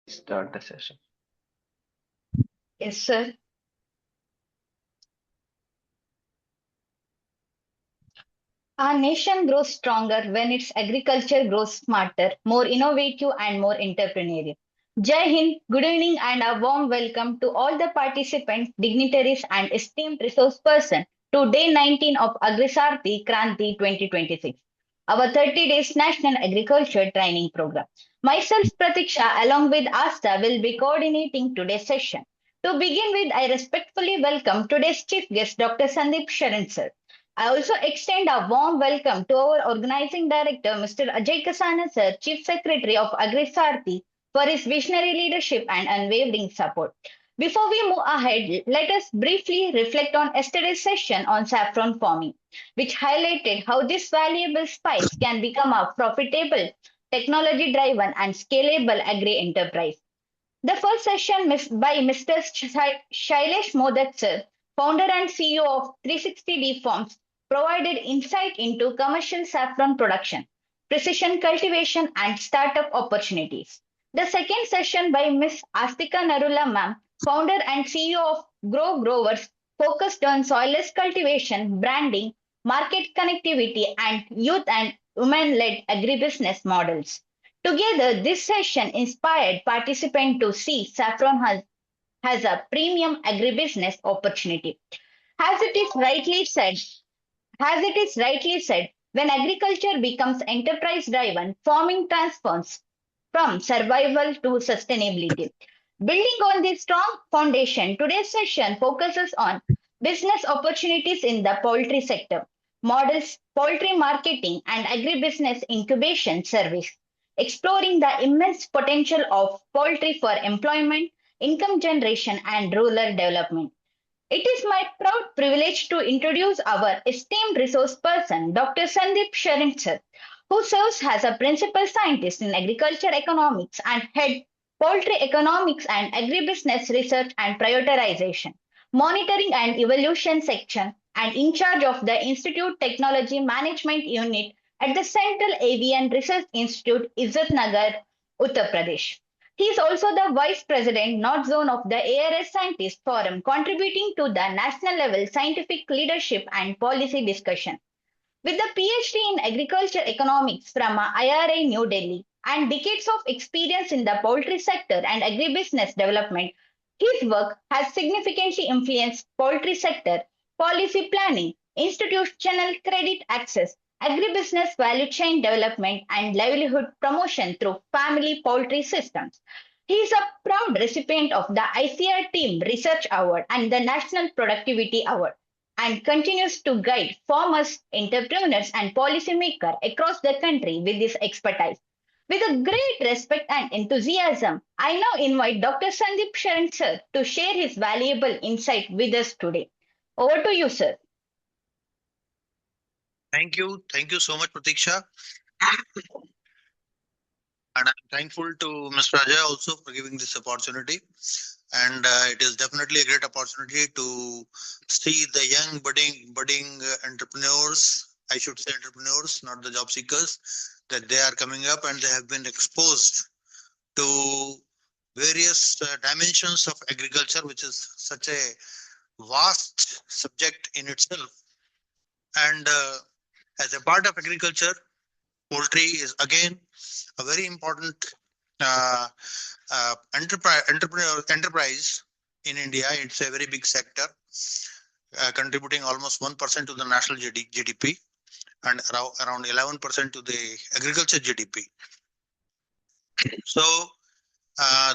Start the session. Yes, sir. Our nation grows stronger when its agriculture grows smarter, more innovative, and more entrepreneurial. Jai Hind, good evening, and a warm welcome to all the participants, dignitaries, and esteemed resource persons to day 19 of Agri SAARTHI KRANTI 2026, our 30 days National Agriculture Training Program. Myself, Pratiksha, along with Asta, will be coordinating today's session. To begin with, I respectfully welcome today's chief guest, Dr. Sandeep Sharan, sir. I also extend a warm welcome to our organizing director, Mr. Ajay Kasana, sir, Chief Secretary of Agri SAARTHI, for his visionary leadership and unwavering support. Before we move ahead, let us briefly reflect on yesterday's session on saffron farming, which highlighted how this valuable spice can become a profitable, technology driven, and scalable agri enterprise. The first session by Mr. Shailesh Modak sir, founder and CEO of 360D Farms, provided insight into commercial saffron production, precision cultivation, and startup opportunities. The second session by Ms. Astika Narula ma'am, founder and CEO of Grow Growers, focused on soilless cultivation, branding, market connectivity, and youth and women-led agribusiness models. Together, this session inspired participants to see saffron has a premium agribusiness opportunity. As it is rightly said, when agriculture becomes enterprise driven, farming transforms from survival to sustainability. Building on this strong foundation, today's session focuses on business opportunities in the poultry sector, models, poultry marketing, and agribusiness incubation service, exploring the immense potential of poultry for employment, income generation, and rural development. It is my proud privilege to introduce our esteemed resource person, Dr. Sandeep Sharan, sir, who serves as a principal scientist in agriculture economics and head poultry economics and agribusiness research and prioritization, monitoring and evaluation section, and in charge of the Institute Technology Management Unit at the Central Avian Research Institute, Izzat Nagar, Uttar Pradesh. He is also the Vice President, North Zone of the ARS Scientist Forum, contributing to the national level scientific leadership and policy discussion. With a PhD in agriculture economics from IRA New Delhi and decades of experience in the poultry sector and agribusiness development, his work has significantly influenced poultry sector policy planning, institutional credit access, agribusiness value chain development, and livelihood promotion through family poultry systems. He is a proud recipient of the ICR Team Research Award and the National Productivity Award and continues to guide farmers, entrepreneurs, and policymakers across the country with his expertise. With a great respect and enthusiasm, I now invite Dr. Sandeep Sharan sir to share his valuable insight with us today. Over to you, sir. Thank you. Thank you so much, Pratiksha. And I'm thankful to Mr. Ajay also for giving this opportunity. And it is definitely a great opportunity to see the young budding entrepreneurs. I should say entrepreneurs, not the job seekers, that they are coming up and they have been exposed to various dimensions of agriculture, which is such a vast subject in itself. And as a part of agriculture, poultry is again a very important uh, enterprise in India. It's a very big sector, contributing almost 1% to the national GDP and around 11% to the agriculture GDP. So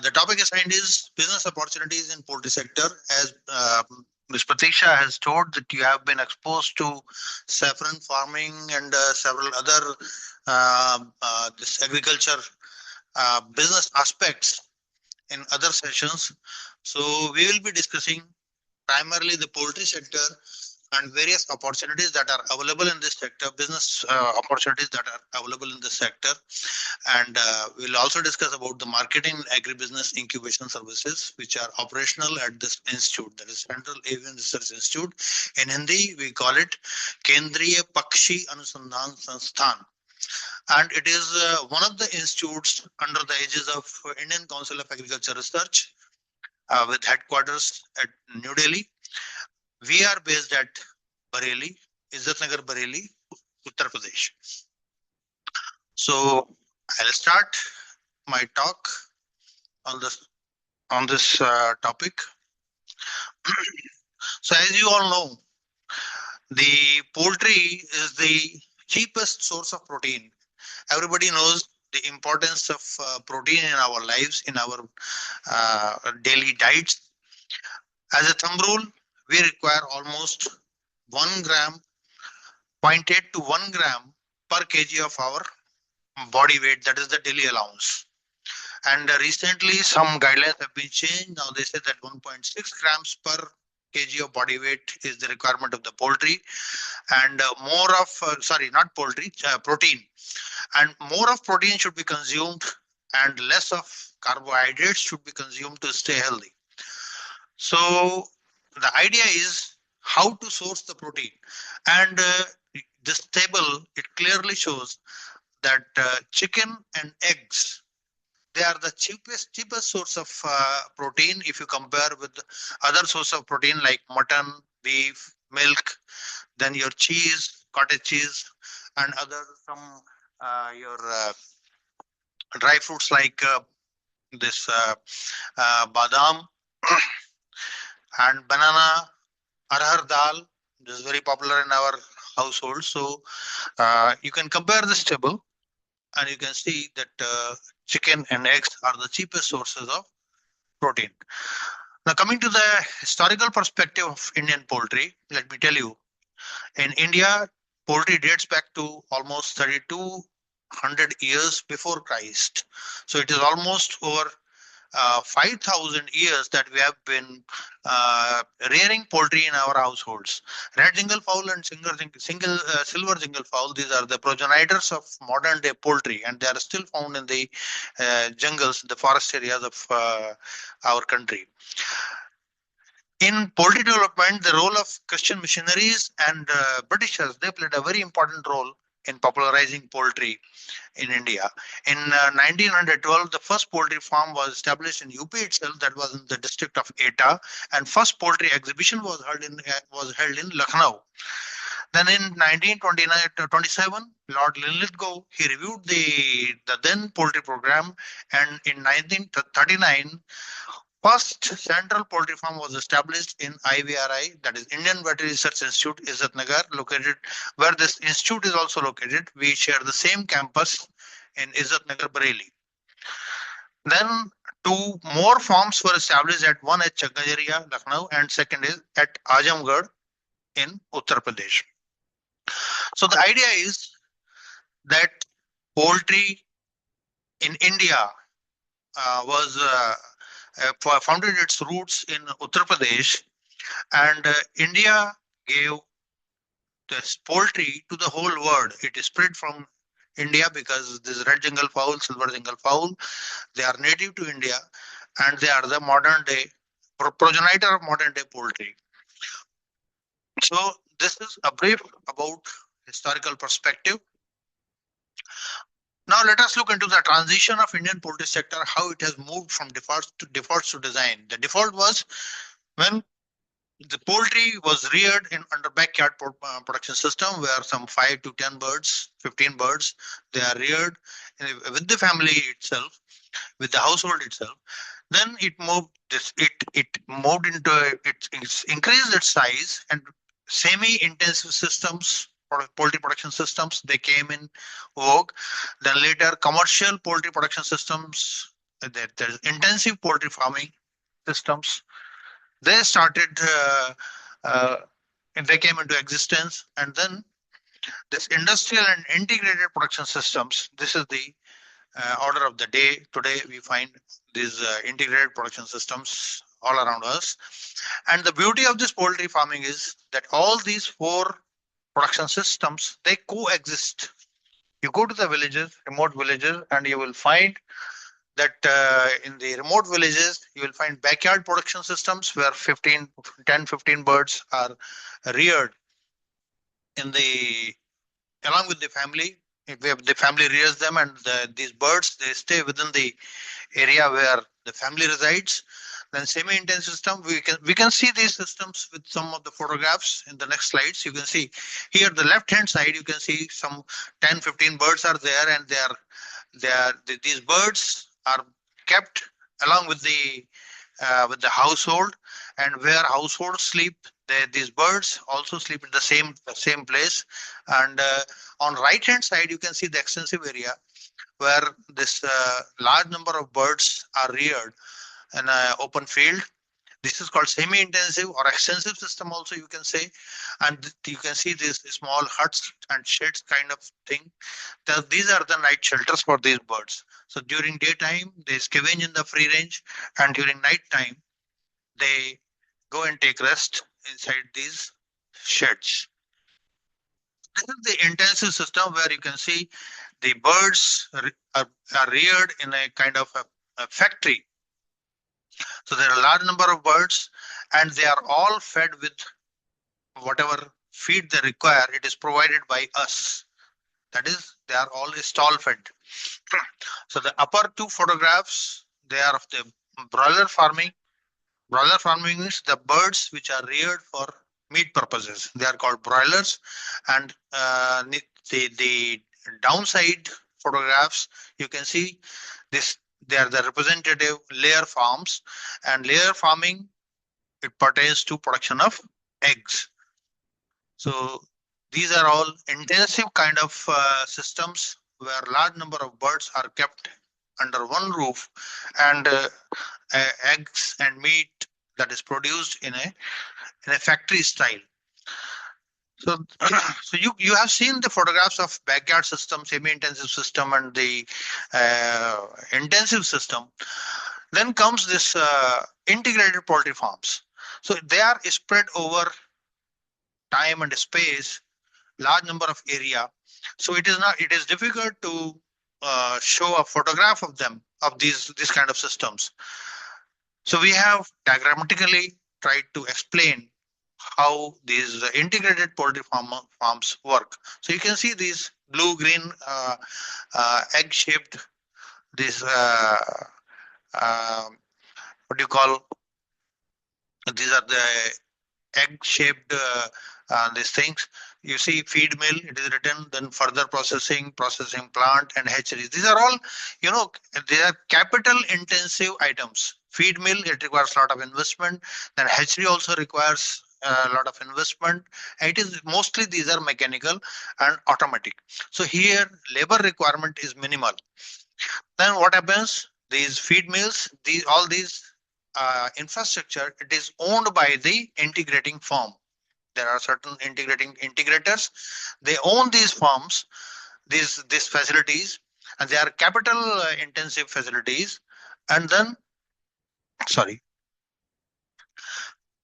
the topic assigned is business opportunities in poultry sector. As Ms. Pratisha has told that you have been exposed to saffron farming and several other this agriculture business aspects in other sessions. So we will be discussing primarily the poultry sector and various opportunities that are available in this sector, business opportunities that are available in this sector. And we'll also discuss about the marketing agribusiness incubation services, which are operational at this institute, that is Central Avian Research Institute. In Hindi, we call it Kendriya Pakshi Anusandhan Sansthan. and it is one of the institutes under the aegis of Indian Council of Agriculture Research with headquarters at New Delhi. We are based at Bareilly, Izzatnagar Bareilly, Uttar Pradesh. So I'll start my talk on this topic. So as you all know, the poultry is the cheapest source of protein. Everybody knows the importance of protein in our lives, in our daily diets. As a thumb rule, we require almost 1 gram, 0.8 to 1 gram per kg of our body weight. That is the daily allowance. And recently, some guidelines have been changed. Now they say that 1.6 grams per kg of body weight is the requirement of the poultry, and more of not poultry, protein, and more of protein should be consumed, and less of carbohydrates should be consumed to stay healthy. So the idea is how to source the protein, and this table, it clearly shows that chicken and eggs, they are the cheapest source of protein if you compare with other source of protein like mutton, beef, milk, then your cheese, cottage cheese, and other some your dry fruits like this badam and banana, arhar dal. This is very popular in our household. So you can compare this table, and you can see that chicken and eggs are the cheapest sources of protein. Now, coming to the historical perspective of Indian poultry, let me tell you, in India, poultry dates back to almost 3,200 years before Christ. So it is almost over 5,000 years that we have been rearing poultry in our households. Red jingle fowl and silver jingle fowl, these are the progenitors of modern day poultry, and they are still found in the jungles, the forest areas of our country. In poultry development, the role of Christian missionaries and Britishers, they played a very important role in popularizing poultry in India. In 1912, the first poultry farm was established in UP itself, that was in the district of Etah, and first poultry exhibition was held in Lucknow. Then in 1927, Lord Linlithgow, he reviewed the then poultry program, and in 1939, first central poultry farm was established in IVRI, that is Indian Veterinary Research Institute, Izzatnagar, located where this institute is also located. We share the same campus in Izzatnagar, Bareilly. Then 2 more farms were established, at one at Chagajaria, Lucknow, and second is at Ajamgarh in Uttar Pradesh. So the idea is that poultry in India was founded its roots in Uttar Pradesh, and India gave this poultry to the whole world. It is spread from India because this red jingle fowl, silver jingle fowl, they are native to India, and they are the modern day progenitor of modern day poultry. So this is a brief about historical perspective. Now let us look into the transition of Indian poultry sector, how it has moved from defaults to design. The default was when the poultry was reared in under backyard production system, where some 5 to 10 birds, 15 birds, they are reared with the family itself, with the household itself. Then it moved into it increased its size, and semi-intensive systems, poultry production systems, they came in vogue. Then later commercial poultry production systems, there's intensive poultry farming systems, they started and they came into existence. And then this industrial and integrated production systems, this is the order of the day. Today we find these integrated production systems all around us. And the beauty of this poultry farming is that all these 4 production systems, they coexist. You go to the villages, remote villages, and you will find that in the remote villages, you will find backyard production systems where 10, 15 birds are reared along with the family the family rears them, and these birds, they stay within the area where the family resides. Then semi-intensive system, we can see these systems with some of the photographs in the next slides. You can see here the left hand side, you can see some 10-15 birds are there, and these birds are kept along with the household, and where households sleep, these birds also sleep in the same place. And on right hand side, you can see the extensive area where this large number of birds are reared in an open field. This is called semi-intensive or extensive system also, you can say. And you can see these small huts and sheds kind of thing. These are the night shelters for these birds. So during daytime, they scavenge in the free range, and during night time, they go and take rest inside these sheds. This is the intensive system where you can see the birds are reared in a kind of a factory. So there are a large number of birds, and they are all fed with whatever feed they require. It is provided by us. That is, they are all stall fed. So the upper two photographs, they are of the broiler farming. Broiler farming means the birds which are reared for meat purposes. They are called broilers. And the downside photographs, you can see this. They are the representative layer farms, and layer farming, it pertains to production of eggs. So these are all intensive kind of systems where large number of birds are kept under one roof, and eggs and meat that is produced in a factory style. So, so you have seen the photographs of backyard system, semi-intensive system, and the intensive system. Then comes this integrated poultry farms. So they are spread over time and space, large number of area. So it is difficult to show a photograph of them, of these kind of systems. So we have diagrammatically tried to explain how these integrated poultry farms work. So you can see these blue-green egg-shaped, this what do you call? These are the egg-shaped these things. You see feed mill, it is written, then further processing plant, and hatcheries. These are all, they are capital intensive items. Feed mill, it requires a lot of investment. Then hatchery also requires a lot of investment. And it is mostly, these are mechanical and automatic. So here labor requirement is minimal. Then what happens? These feed mills, all these infrastructure, it is owned by the integrating firm. There are certain integrators. They own these farms, these facilities, and they are capital intensive facilities. And then,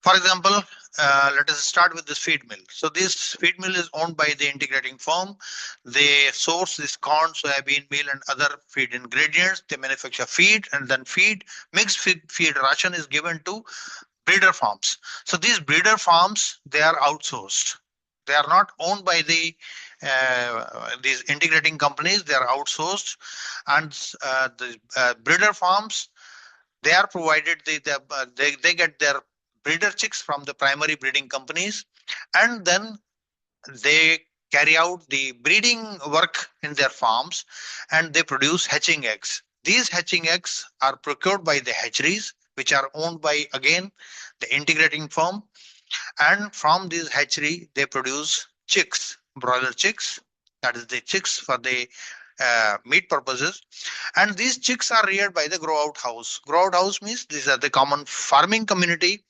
for example, let us start with this feed mill. So this feed mill is owned by the integrating firm. They source this corn, soybean meal, and other feed ingredients. They manufacture feed, and then mixed feed ration is given to breeder farms. So these breeder farms, they are outsourced. They are not owned by these integrating companies. They are outsourced, and the breeder farms, they are provided. They get their breeder chicks from the primary breeding companies, and then they carry out the breeding work in their farms, and they produce hatching eggs. These hatching eggs are procured by the hatcheries, which are owned by, again, the integrating firm. And from this hatchery, they produce chicks, broiler chicks. That is the chicks for the meat purposes. And these chicks are reared by the grow out house. Grow out house means these are the common farming community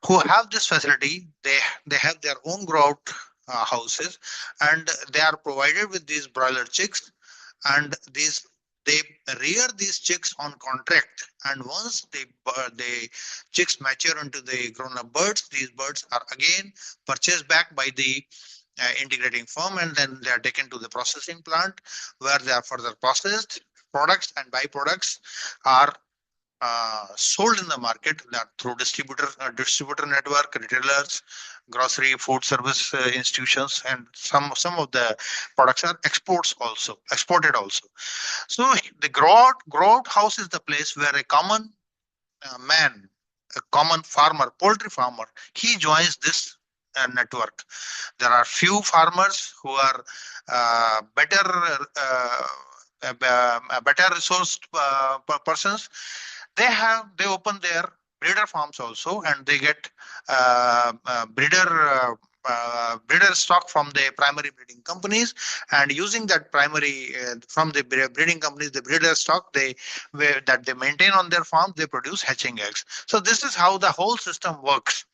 who have this facility. They have their own grow out houses, and they are provided with these broiler chicks, and they rear these chicks on contract. And once the chicks mature into the grown up birds, these birds are again purchased back by the integrating firm, and then they are taken to the processing plant, where they are further processed. Products and byproducts are sold in the market, that through distributor network, retailers, grocery, food service institutions, and some of the products are exported also. So the grow out house is the place where a common man, a common farmer, poultry farmer, he joins this network. There are few farmers who are better resourced persons. They open their breeder farms also, and they get breeder stock from the primary breeding companies, and using that primary from the breeding companies, the breeder stock that they maintain on their farm, they produce hatching eggs. So this is how the whole system works.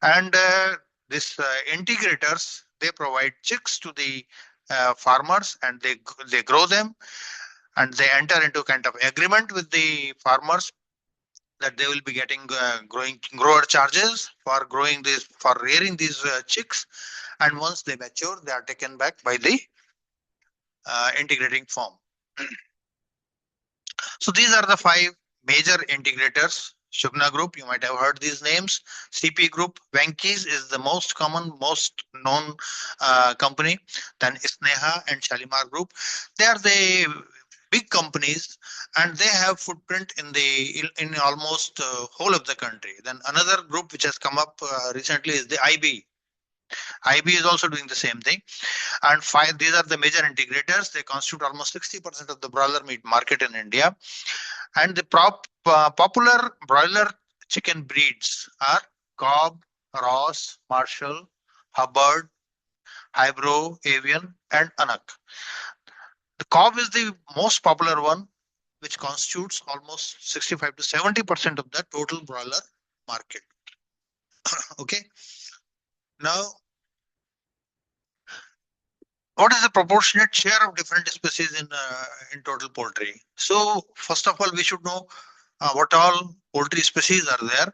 And this integrators, they provide chicks to the farmers, and they grow them, and they enter into kind of agreement with the farmers that they will be getting grower charges for rearing these chicks, and once they mature, they are taken back by the integrating firm. So these are the 5 major integrators. Shugna Group, you might have heard these names. CP Group, Venky's is the most common, most known company. Then Sneha and Shalimar Group, they are the big companies, and they have footprint in almost whole of the country. Then another group which has come up recently is the IB. IB is also doing the same thing. And 5, these are the major integrators. They constitute almost 60% of the broiler meat market in India. And the popular broiler chicken breeds are Cobb, Ross, Marshall, Hubbard, Hybro, Avian, and Anak. The Cobb is the most popular one, which constitutes almost 65 to 70% of the total broiler market. Okay. Now, what is the proportionate share of different species in total poultry? So first of all, we should know what all poultry species are there.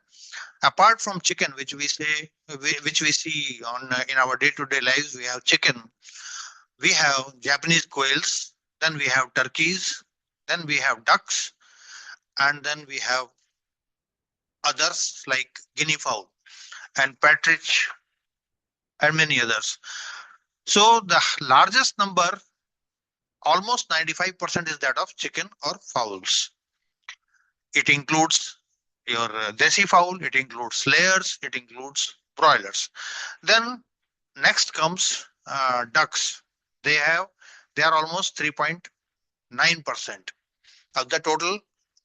Apart from chicken, which we see in our day-to-day lives, we have chicken, we have Japanese quails, then we have turkeys, then we have ducks, and then we have others like guinea fowl and partridge and many others. So the largest number, almost 95%, is that of chicken or fowls. It includes your desi fowl, it includes layers, it includes broilers. Then next comes ducks. They are almost 3.9% of the total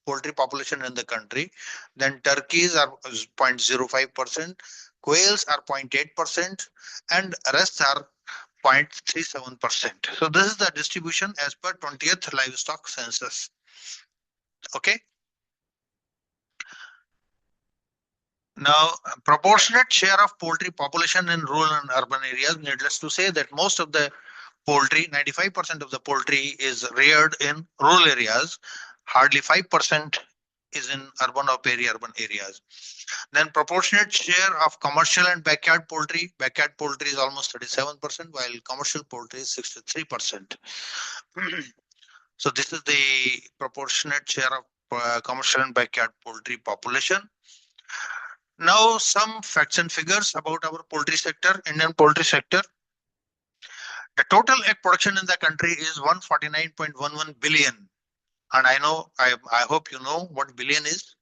poultry population in the country. Then turkeys are 0.05%, quails are 0.8%, and rest are 0.37%. So this is the distribution as per 20th livestock census. Okay. Now, proportionate share of poultry population in rural and urban areas. Needless to say that most of the poultry, 95% of the poultry is reared in rural areas. Hardly 5% is in urban or peri-urban areas. Then proportionate share of commercial and backyard poultry. Backyard poultry is almost 37%, while commercial poultry is 63%. So this is the proportionate share of commercial and backyard poultry population. Now some facts and figures about our poultry sector, Indian poultry sector. The total egg production in the country is 149.11 billion. And I hope you know what billion is.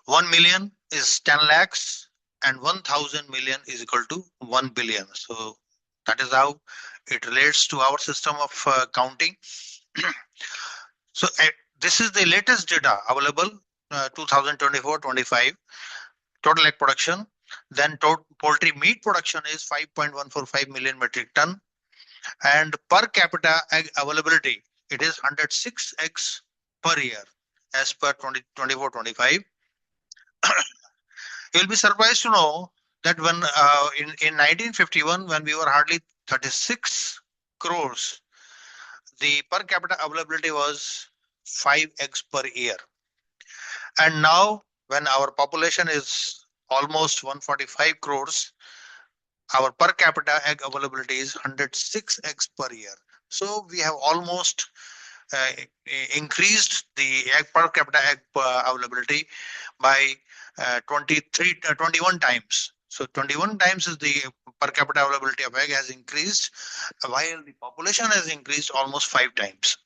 1 million is 10 lakhs and 1000 million is equal to 1 billion. So that is how it relates to our system of counting. So this is the latest data available 2024-25 total egg production. Then poultry meat production is 5.145 million metric ton, and per capita egg availability, it is 106 eggs per year as per 2024-25. You'll be surprised to know that when in 1951, when we were hardly 36 crores, the per capita availability was 5 eggs per year. And now when our population is almost 145 crores, our per capita egg availability is 106 eggs per year. So we have almost increased the egg per capita egg availability by 21 times. So 21 times is the per capita availability of egg has increased, while the population has increased almost 5 times.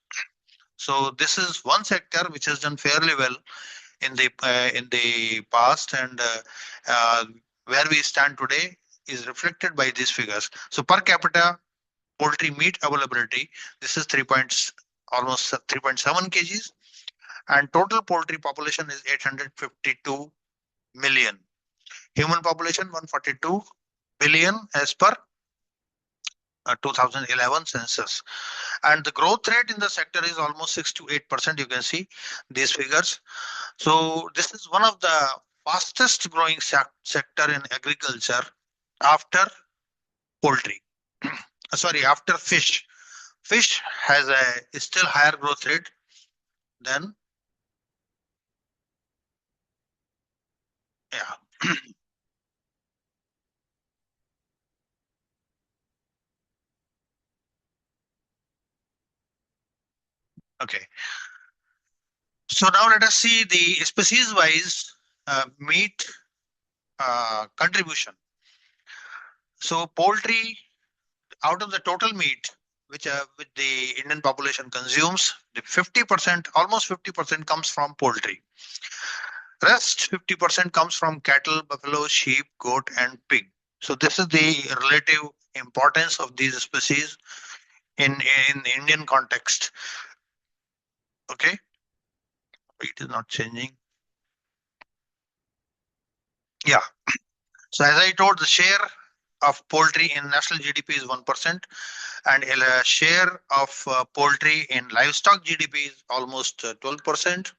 So this is one sector which has done fairly well in the past, and where we stand today is reflected by these figures. So per capita poultry meat availability, this is almost 3.7 kgs, and total poultry population is 852 million. Human population 142 billion as per 2011 census, and the growth rate in the sector is almost 6 to 8%. You can see these figures. So this is one of the fastest growing sector in agriculture after poultry. Sorry, after fish. Fish has a still higher growth rate than, yeah. Okay. So now let us see the species wise meat contribution. So poultry, out of the total meat which the Indian population consumes, the 50%, almost 50% comes from poultry. Rest 50% comes from cattle, buffalo, sheep, goat, and pig. So this is the relative importance of these species in the Indian context. Okay, it is not changing. Yeah. So as I told, the share of poultry in national GDP is 1%, and a share of poultry in livestock GDP is almost 12%.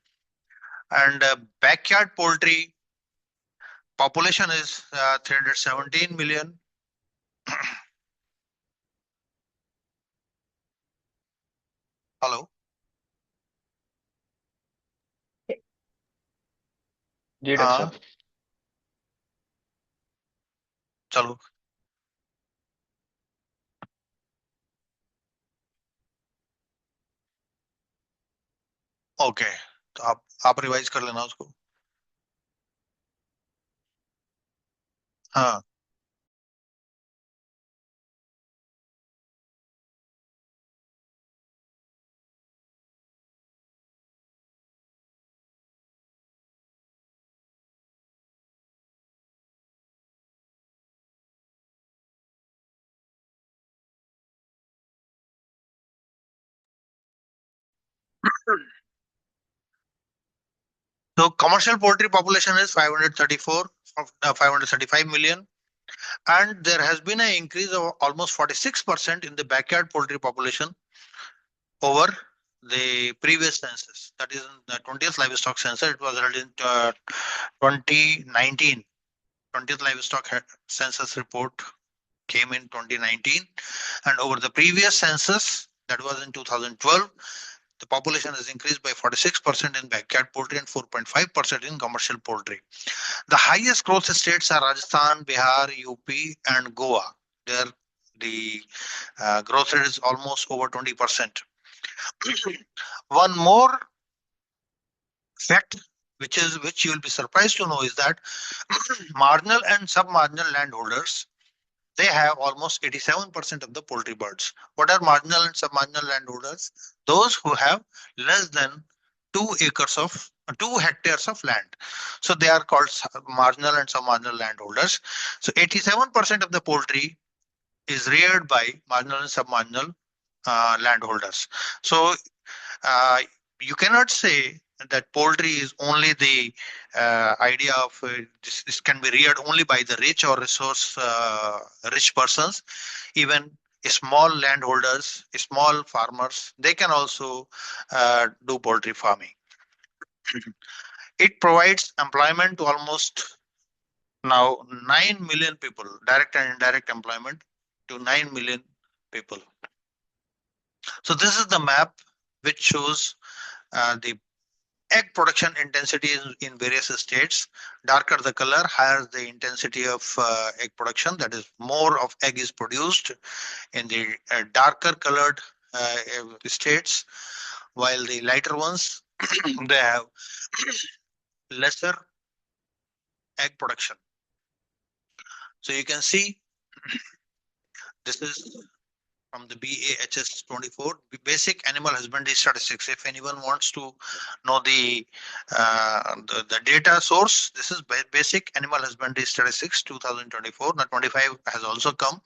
And backyard poultry population is 317 million. Hello. जी doctor साहब चलो okay, तो आप revise कर लेना उसको. हाँ. So commercial poultry population is 535 million, and there has been an increase of almost 46% in the backyard poultry population over the previous census. That is in the 20th livestock census. It was held in 2019. 20th livestock census report came in 2019, and over the previous census, that was in 2012, the population has increased by 46% in backyard poultry and 4.5% in commercial poultry. The highest growth states are Rajasthan, Bihar, UP, and Goa. There, the growth rate is almost over 20%. One more fact, which you will be surprised to know, is that marginal and sub-marginal landholders, they have almost 87% of the poultry birds. What are marginal and sub-marginal landholders? Those who have less than 2 hectares of land. So they are called marginal and sub-marginal landholders. So 87% of the poultry is reared by marginal and sub-marginal landholders. So you cannot say that poultry is only the idea of this can be reared only by the rich or resource rich persons. Even small landholders, small farmers, they can also do poultry farming. It provides employment to almost now 9 million people, direct and indirect employment to 9 million people. So this is the map which shows the egg production intensity in various states. Darker the color, higher the intensity of egg production. That is, more of egg is produced in the darker colored states. while the lighter ones, they have lesser egg production. So you can see this is from the BAHS 24, basic animal husbandry statistics. If anyone wants to know the data source, this is basic animal husbandry statistics 2024. Now 25 has also come.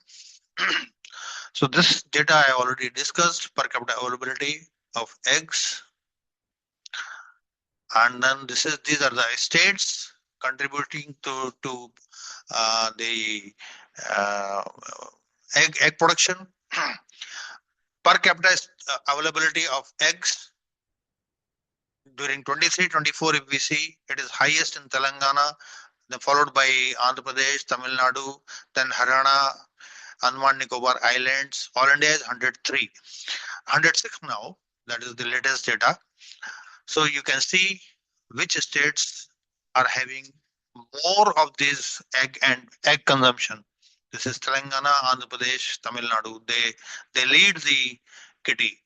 So this data I already discussed, per capita availability of eggs, and then these are the states contributing to the uh, egg production. Per capita availability of eggs during 23-24, if we see, it is highest in Telangana, then followed by Andhra Pradesh, Tamil Nadu, then Haryana, Andaman Nicobar Islands. All India is 103, 106 now. That is the latest data. So you can see which states are having more of this egg consumption. This is Telangana, Andhra Pradesh, Tamil Nadu. They lead the kitty.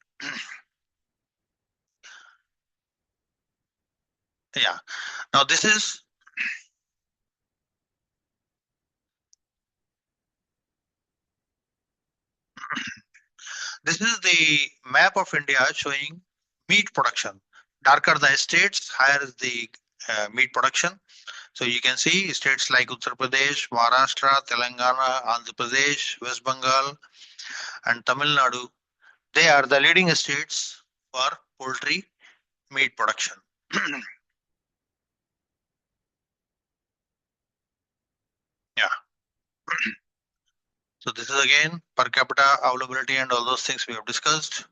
Yeah. Now this is the map of India showing meat production. Darker the states, higher is the meat production. So you can see states like Uttar Pradesh, Maharashtra, Telangana, Andhra Pradesh, West Bengal, and Tamil Nadu. They are the leading states for poultry meat production. Yeah. So this is again per capita availability and all those things we have discussed.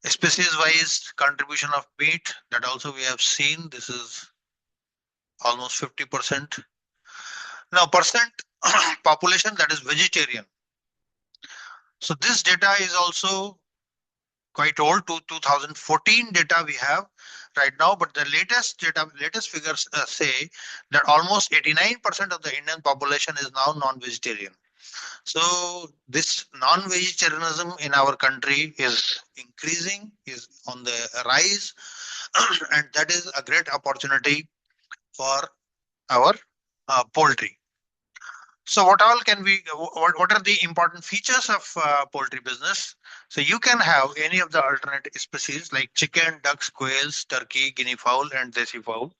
Species wise contribution of meat, that also we have seen. This is almost 50%. Now percent population that is vegetarian. So this data is also quite old. 2014 data we have right now, but the latest figures say that almost 89% of the Indian population is now non-vegetarian. So this non-vegetarianism in our country is increasing, is on the rise, and that is a great opportunity for our poultry. So what all can we, what are the important features of poultry business? So you can have any of the alternate species like chicken, ducks, quails, turkey, guinea fowl, and desi fowl.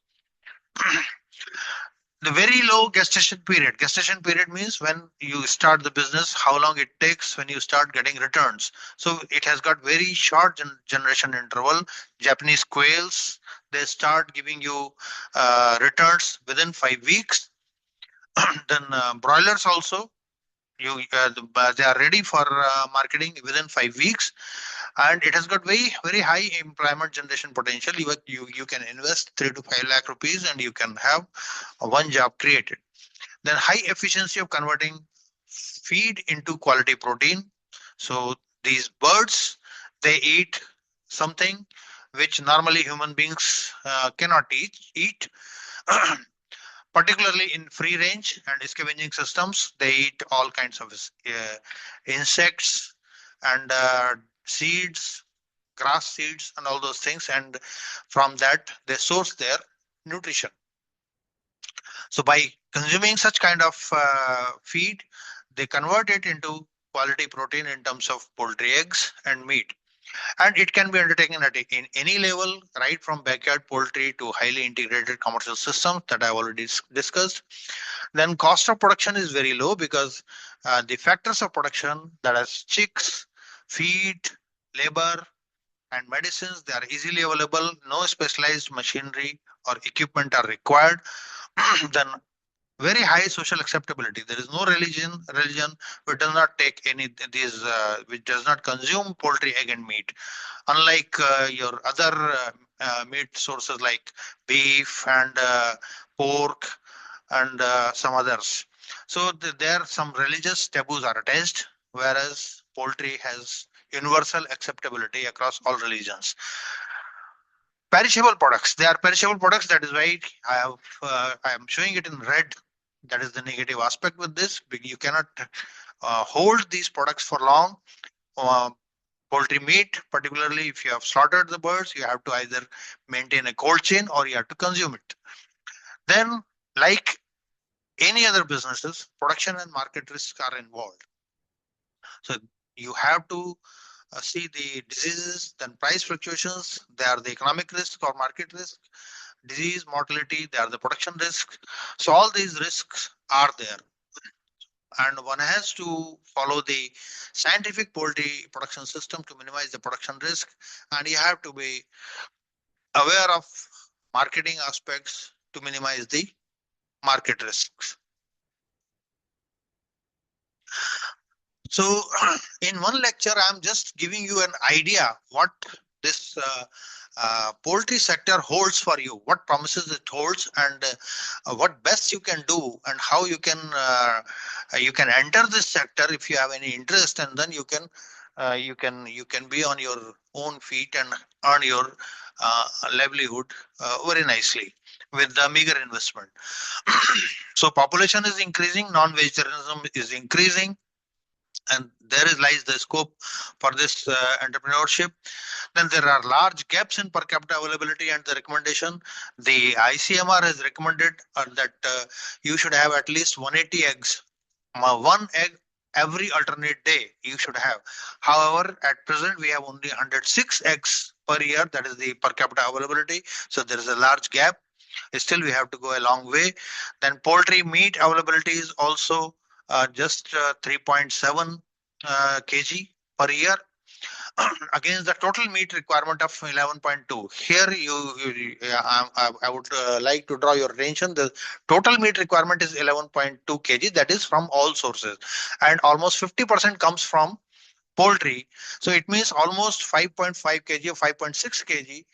The very low gestation period. Gestation period means when you start the business, how long it takes when you start getting returns. So it has got very short generation interval. Japanese quails, they start giving you returns within 5 weeks. Then broilers also, they are ready for marketing within 5 weeks, and it has got very high employment generation potential. You can invest 3 to 5 lakh rupees and you can have one job created. Then high efficiency of converting feed into quality protein. So these birds, they eat something which normally human beings cannot eat. Particularly in free range and scavenging systems, they eat all kinds of insects and seeds, grass seeds, and all those things. And from that, they source their nutrition. So by consuming such kind of feed, they convert it into quality protein in terms of poultry eggs and meat. And it can be undertaken at in any level, right from backyard poultry to highly integrated commercial systems that I've already discussed. Then cost of production is very low because the factors of production, that is chicks, feed, labor, and medicines, they are easily available. No specialized machinery or equipment are required. Then very high social acceptability. There is no religion which does not take any these which does not consume poultry, egg, and meat. Unlike your other meat sources like beef and pork and some others. So there some religious taboos are attached, whereas poultry has universal acceptability across all religions. Perishable products. They are perishable products. That is why I am showing it in red. That is the negative aspect with this. You cannot hold these products for long. Uh, Poultry meat, particularly if you have slaughtered the birds, you have to either maintain a cold chain or you have to consume it. Then, like any other businesses, production and market risks are involved. So you have to see the diseases, then price fluctuations, they are the economic risk or market risk, disease, mortality, they are the production risk. So all these risks are there. And one has to follow the scientific poultry production system to minimize the production risk. And you have to be aware of marketing aspects to minimize the market risks. So in one lecture, I'm just giving you an idea what this poultry sector holds for you, what promises it holds, and what best you can do, and how you can enter this sector if you have any interest, and then you can be on your own feet and earn your livelihood very nicely with the meager investment. So population is increasing, non-vegetarianism is increasing, and there lies the scope for this entrepreneurship. Then there are large gaps in per capita availability, and the recommendation, the ICMR has recommended that you should have at least 180 eggs, one egg every alternate day you should have. However, at present we have only 106 eggs per year, that is the per capita availability. So there is a large gap. Still we have to go a long way. Then poultry meat availability is also just 3.7 kg per year against the total meat requirement of 11.2. Here I would like to draw your attention. The total meat requirement is 11.2 kg, that is from all sources, and almost 50% comes from poultry. So it means almost 5.5 kg or 5.6 kg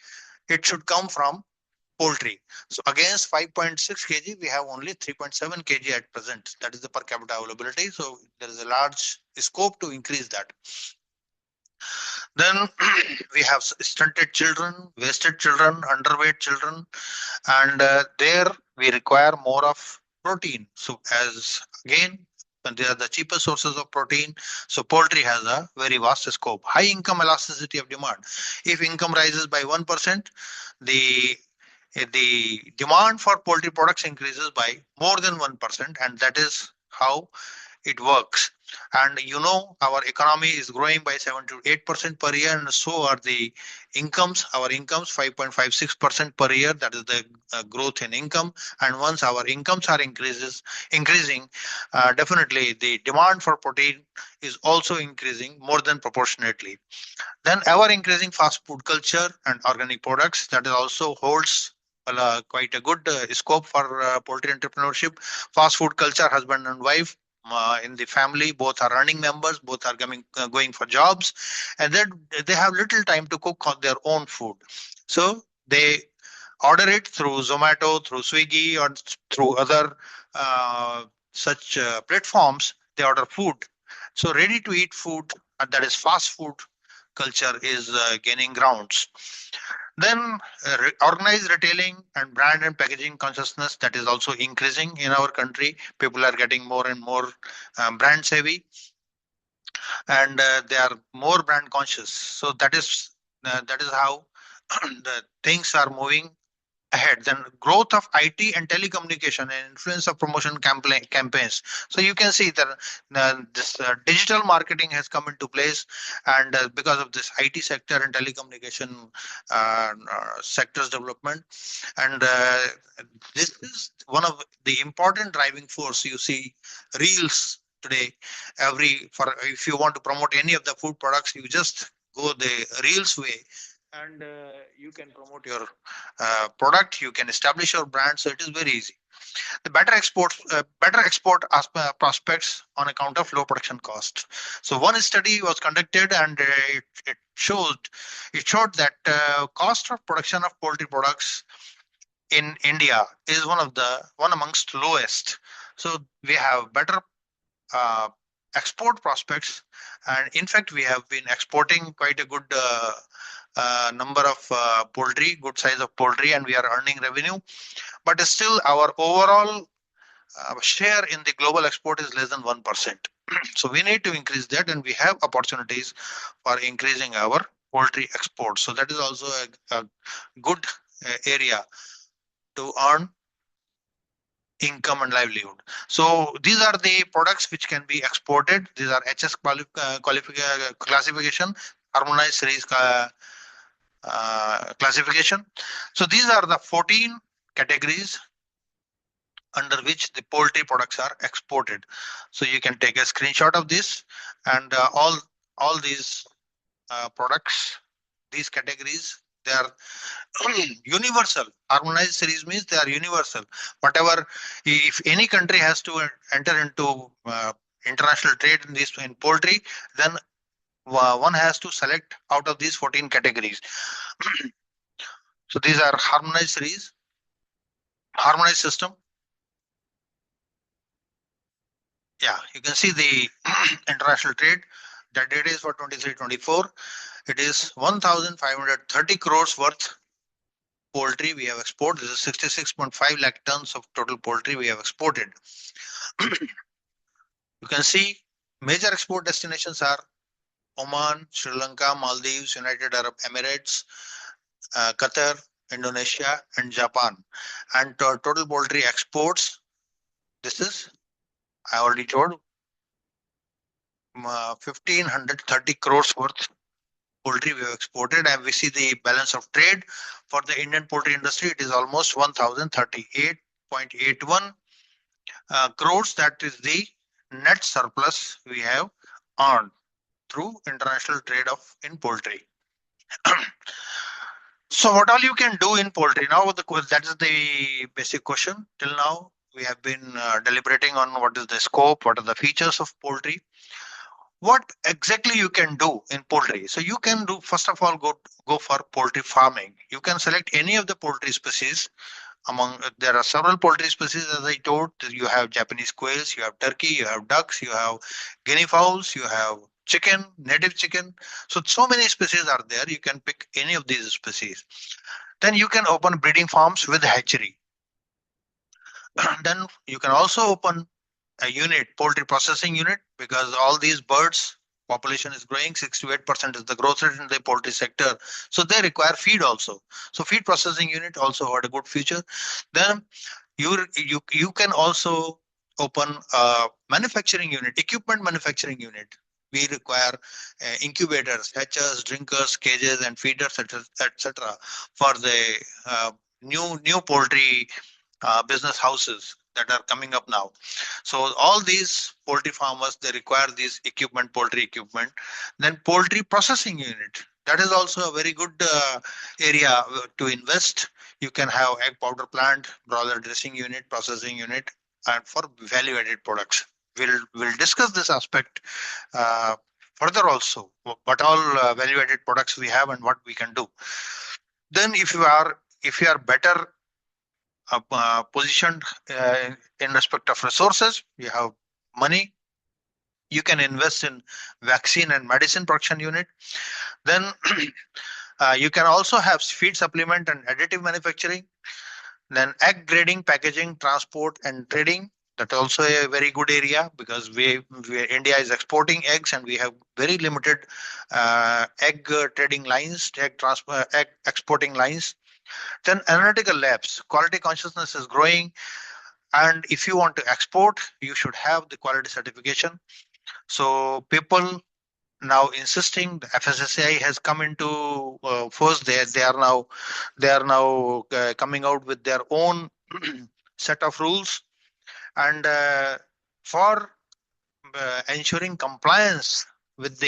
it should come from poultry. So against 5.6 kg, we have only 3.7 kg at present. That is the per capita availability. So there is a large scope to increase that. Then we have stunted children, wasted children, underweight children, and there we require more of protein. So as again, they are the cheapest sources of protein. So poultry has a very vast scope. High income elasticity of demand. If income rises by 1%, the demand for poultry products increases by more than 1%, and that is how it works. And our economy is growing by 7 to 8% per year, and so are the incomes. Our incomes 5.56% per year. That is the growth in income. And once our incomes are increasing, definitely the demand for protein is also increasing more than proportionately. Then ever increasing fast food culture and organic products, that is also holds quite a good scope for poultry entrepreneurship. Fast food culture, husband and wife in the family, both are earning members, both are going for jobs, and then they have little time to cook on their own food. So they order it through Zomato, through Swiggy, or through other such platforms. They order food. So ready to eat food, that is fast food culture, is gaining grounds. Then organized retailing and brand and packaging consciousness, that is also increasing in our country. People are getting more and more brand savvy, and they are more brand conscious. So that is how the things are moving ahead. Then growth of IT and telecommunication and influence of promotion campaigns. So you can see that this digital marketing has come into place, and because of this IT sector and telecommunication sectors development, and this is one of the important driving force. You see reels today. If you want to promote any of the food products, you just go the reels way, and you can promote your product, you can establish your brand. So it is very easy. The better export prospects on account of low production cost. So one study was conducted, and it showed that cost of production of poultry products in India is one amongst lowest. So we have better export prospects, and in fact we have been exporting quite a good number of poultry, good size of poultry, and we are earning revenue. But still our overall share in the global export is less than 1%. So we need to increase that, and we have opportunities for increasing our poultry exports. So that is also a good area to earn income and livelihood. So these are the products which can be exported. These are HS classification, harmonized series classification. So these are the 14 categories under which the poultry products are exported. So you can take a screenshot of this, and all these products, these categories, they are universal. Harmonized series means they are universal. Whatever, if any country has to enter into international trade in this in poultry, then one has to select out of these 14 categories. So these are harmonized series, harmonized system. Yeah, you can see the international trade. The data is for 23-24. It is 1,530 crores worth poultry we have exported. This is 66.5 lakh tons of total poultry we have exported. You can see major export destinations are Oman, Sri Lanka, Maldives, United Arab Emirates, Qatar, Indonesia, and Japan. And total poultry exports, this is, I already told, 1,530 crores worth poultry we have exported, and we see the balance of trade for the Indian poultry industry. It is almost 1,038.81 crores. That is the net surplus we have earned through international trade of in poultry. So what all you can do in poultry now? That is the basic question. Till now, we have been deliberating on what is the scope, what are the features of poultry. What exactly you can do in poultry? So you can do, first of all, go for poultry farming. You can select any of the poultry species. There are several poultry species, as I told. You have Japanese quails, you have turkey, you have ducks, you have guinea fowls, you have chicken, native chicken. So many species are there. You can pick any of these species. Then you can open breeding farms with hatchery. Then you can also open a unit, poultry processing unit, because all these birds population is growing. 6 to 8% is the growth rate in the poultry sector. So they require feed also. So feed processing unit also had a good future. Then you can also open a manufacturing unit, equipment manufacturing unit. We require incubators, hatchers, drinkers, cages, and feeders, etc. for the new poultry business houses that are coming up now. So all these poultry farmers, they require these equipment, poultry equipment. Then poultry processing unit. That is also a very good area to invest. You can have egg powder plant, broiler dressing unit, processing unit, and for value-added products. We'll discuss this aspect further also. What all value-added products we have and what we can do. Then if you are better positioned in respect of resources, you have money, you can invest in vaccine and medicine production unit. Then you can also have feed supplement and additive manufacturing. Then egg grading, packaging, transport, and trading. That also a very good area, because India is exporting eggs, and we have very limited egg trading lines, egg exporting lines. Then analytical labs, quality consciousness is growing. And if you want to export, you should have the quality certification. So people now insisting, the FSSAI has come into force. They are now coming out with their own set of rules, and for ensuring compliance with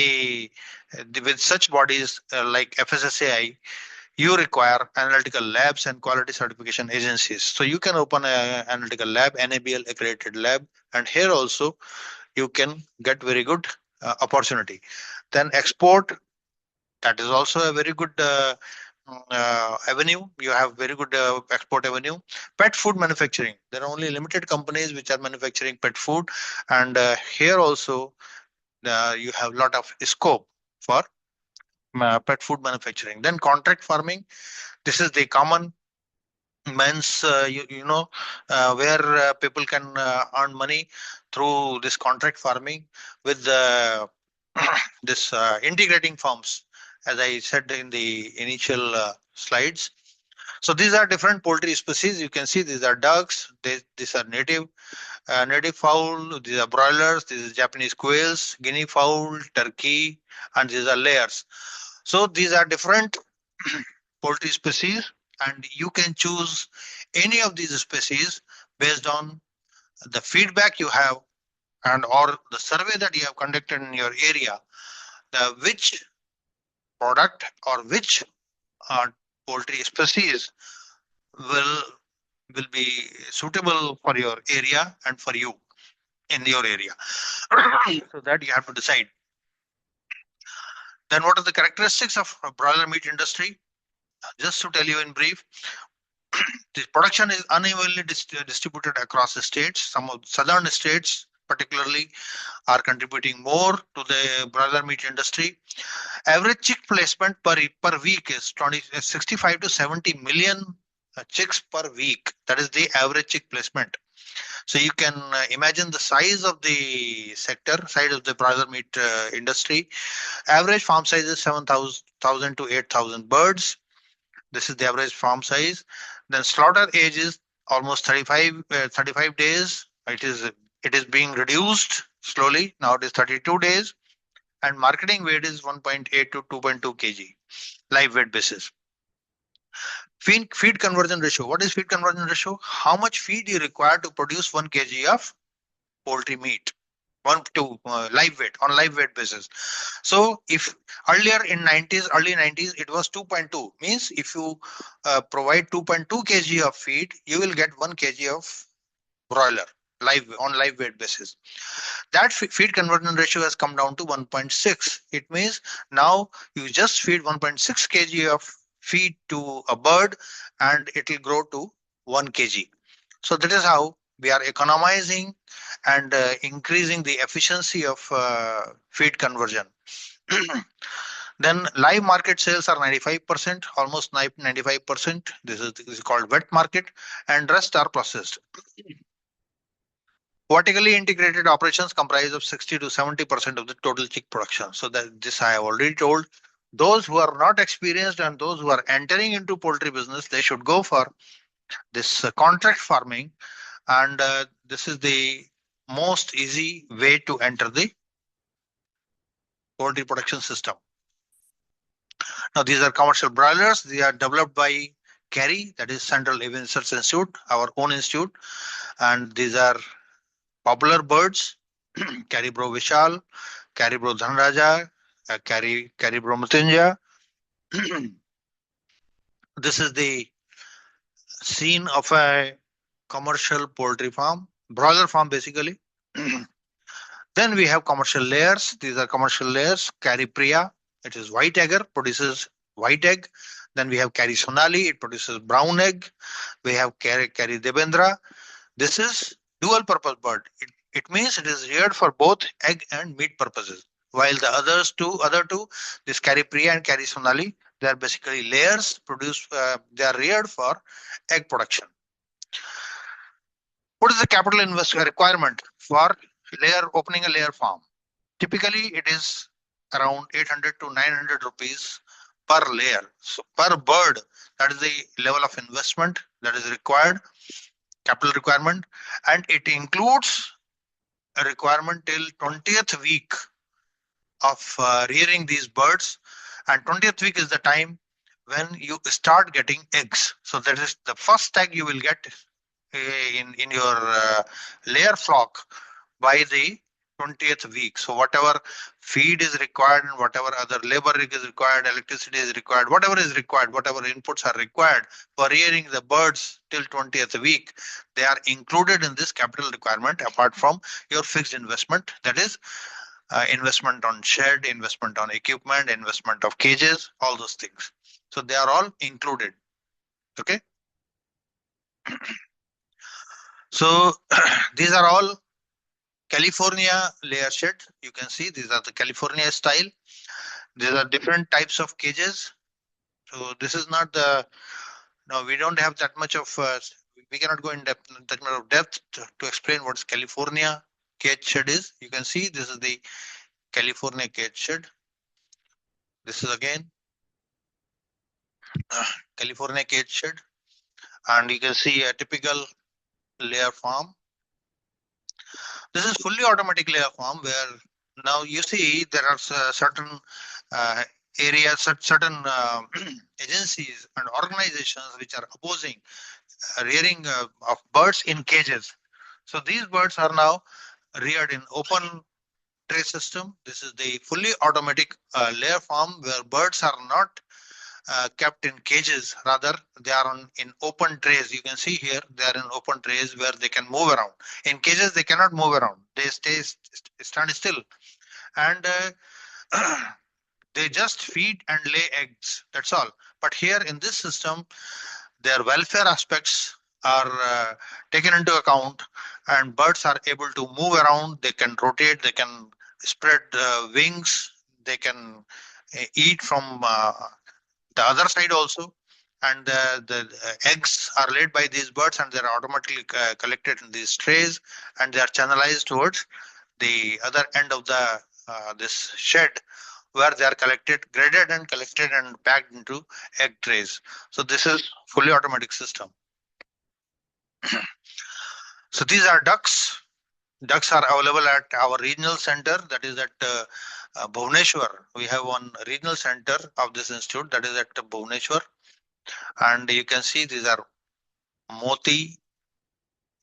with such bodies like FSSAI, you require analytical labs and quality certification agencies. So you can open an analytical lab, NABL accredited lab, and here also you can get very good opportunity. Then export, that is also a very good avenue. You have very good export avenue. Pet food manufacturing, there are only limited companies which are manufacturing pet food, and here also you have a lot of scope for pet food manufacturing. Then contract farming, this is the common means where people can earn money through this contract farming with this integrating farms, as I said in the initial slides. So these are different poultry species. You can see these are ducks, these are native fowl, these are broilers, these are Japanese quails, guinea fowl, turkey, and these are layers. So these are different poultry species, and you can choose any of these species based on the feedback you have and or the survey that you have conducted in your area, the which product or which uh, poultry species will will be suitable for your area and for you in your area. So that you have to decide. Then what are the characteristics of broiler meat industry? Just to tell you in brief, the production is unevenly distributed across the states. Some of southern states particularly are contributing more to the broiler meat industry. Average chick placement per week is 65 to 70 million chicks per week. That is the average chick placement. So you can imagine the size of the sector, size of the broiler meat industry. Average farm size is 7,000 to 8,000 birds. This is the average farm size. Then slaughter age is almost 35 days. It is being reduced slowly. Now it is 32 days. And marketing weight is 1.8 to 2.2 kg, live weight basis. Feed conversion ratio. What is feed conversion ratio? How much feed you require to produce 1 kg of poultry meat? One to live weight on live weight basis. So if earlier in early 90s, it was 2.2, means if you provide 2.2 kg of feed, you will get 1 kg of broiler on live weight basis. That feed conversion ratio has come down to 1.6. It means now you just feed 1.6 kg of feed to a bird and it will grow to 1 kg. So that is how we are economizing and increasing the efficiency of feed conversion. Then live market sales are 95%, almost 95%. This is called wet market, and rest are processed. Vertically integrated operations comprise of 60 to 70% of the total chick production. So that this I have already told. Those who are not experienced and those who are entering into poultry business, they should go for this contract farming, and this is the most easy way to enter the poultry production system. Now these are commercial broilers. They are developed by CARI, that is Central Avian Research Institute, our own institute, and these are popular birds. Caribro Vishal, Caribro Dhanraja, Caribro Mrityunjay. This is the scene of a commercial poultry farm, broiler farm basically. Then we have commercial layers. These are commercial layers. Cari Priya, it is white egger, produces white egg. Then we have Cari Sonali, it produces brown egg. We have Cari Devendra. This is dual purpose bird. It means it is reared for both egg and meat purposes. While the other two, this Cari Priya and Cari Sonali, they are basically layers produced. They are reared for egg production. What is the capital investment requirement for opening a layer farm? Typically, it is around 800 to 900 rupees per layer. So per bird, that is the level of investment that is required, capital requirement, and it includes a requirement till 20th week of rearing these birds, and 20th week is the time when you start getting eggs. So that is the first egg you will get in your layer flock by the 20th week. So whatever feed is required and whatever other labor is required, electricity is required, whatever is required, whatever inputs are required for rearing the birds till 20th week, they are included in this capital requirement apart from your fixed investment, that is investment on shed, investment on equipment, investment of cages, all those things. So they are all included. Okay. So these are all California layer shed. You can see these are the California style. These are different types of cages. So this is not the Now we don't have that much of, we cannot go in depth, that much of depth to explain what California cage shed is. You can see this is the California cage shed. This is again California cage shed, and you can see a typical layer farm. This is fully automatic layer farm where now you see there are certain uh, areas, certain agencies and organizations which are opposing rearing of birds in cages. So these birds are now reared in open tray system. This is the fully automatic layer farm where birds are not kept in cages, rather they are in open trays. You can see here they are in open trays where they can move around. In cages they cannot move around, they stand still, and they just feed and lay eggs, that's all. But here in this system their welfare aspects are taken into account, and birds are able to move around, they can rotate, they can spread wings, they can eat from the other side also, and the eggs are laid by these birds and they are automatically collected in these trays, and they are channelized towards the other end of the this shed where they are collected, graded and collected and packed into egg trays. So this is fully automatic system. So these are ducks. Ducks are available at our regional center, that is at Bhubaneswar. We have one regional center of this institute, that is at Bhubaneswar. And you can see these are moti,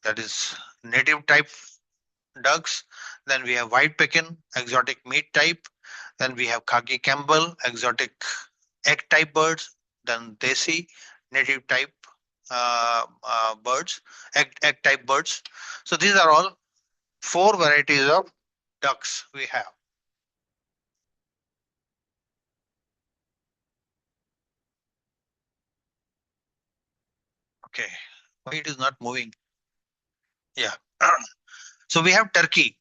that is native type ducks. Then we have white Pekin, exotic meat type. Then we have khaki Campbell, exotic egg type birds. Then desi, native type birds, egg type birds. So these are all 4 varieties of ducks we have. Okay, why it is not moving? Yeah. So we have turkey.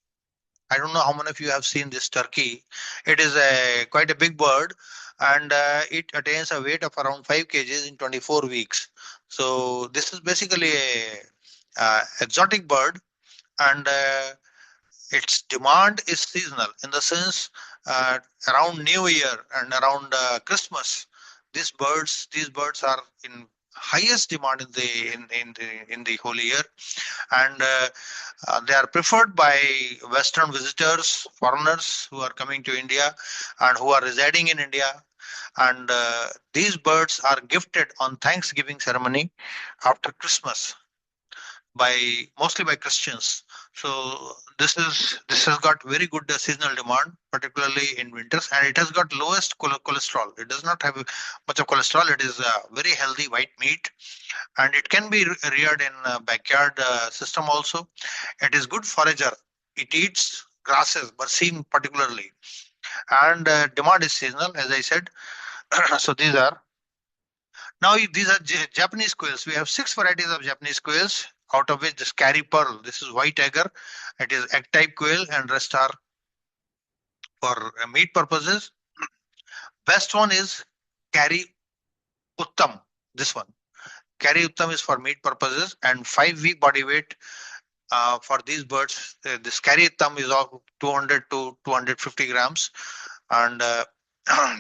I don't know how many of you have seen this turkey. It is quite a big bird, and it attains a weight of around 5 kgs in 24 weeks. So this is basically a exotic bird, and its demand is seasonal in the sense around New Year and around Christmas. These birds are in highest demand in the whole year, and they are preferred by Western visitors, foreigners who are coming to India and who are residing in India. And these birds are gifted on Thanksgiving ceremony after Christmas by mostly by Christians. So this has got very good seasonal demand, particularly in winters, and it has got lowest cholesterol. It does not have much of cholesterol. It is very healthy white meat, and it can be reared in backyard system also. It is good forager. It eats grasses, berseem particularly, and demand is seasonal, as I said. So these are Japanese quails. We have 6 varieties of Japanese quails, out of which this CARI pearl. This is white egger. It is egg type quail, and rest are for meat purposes. Best one is CARI Uttam. This one. CARI Uttam is for meat purposes, and 5-week body weight for these birds. This CARI Uttam is of 200 to 250 grams, and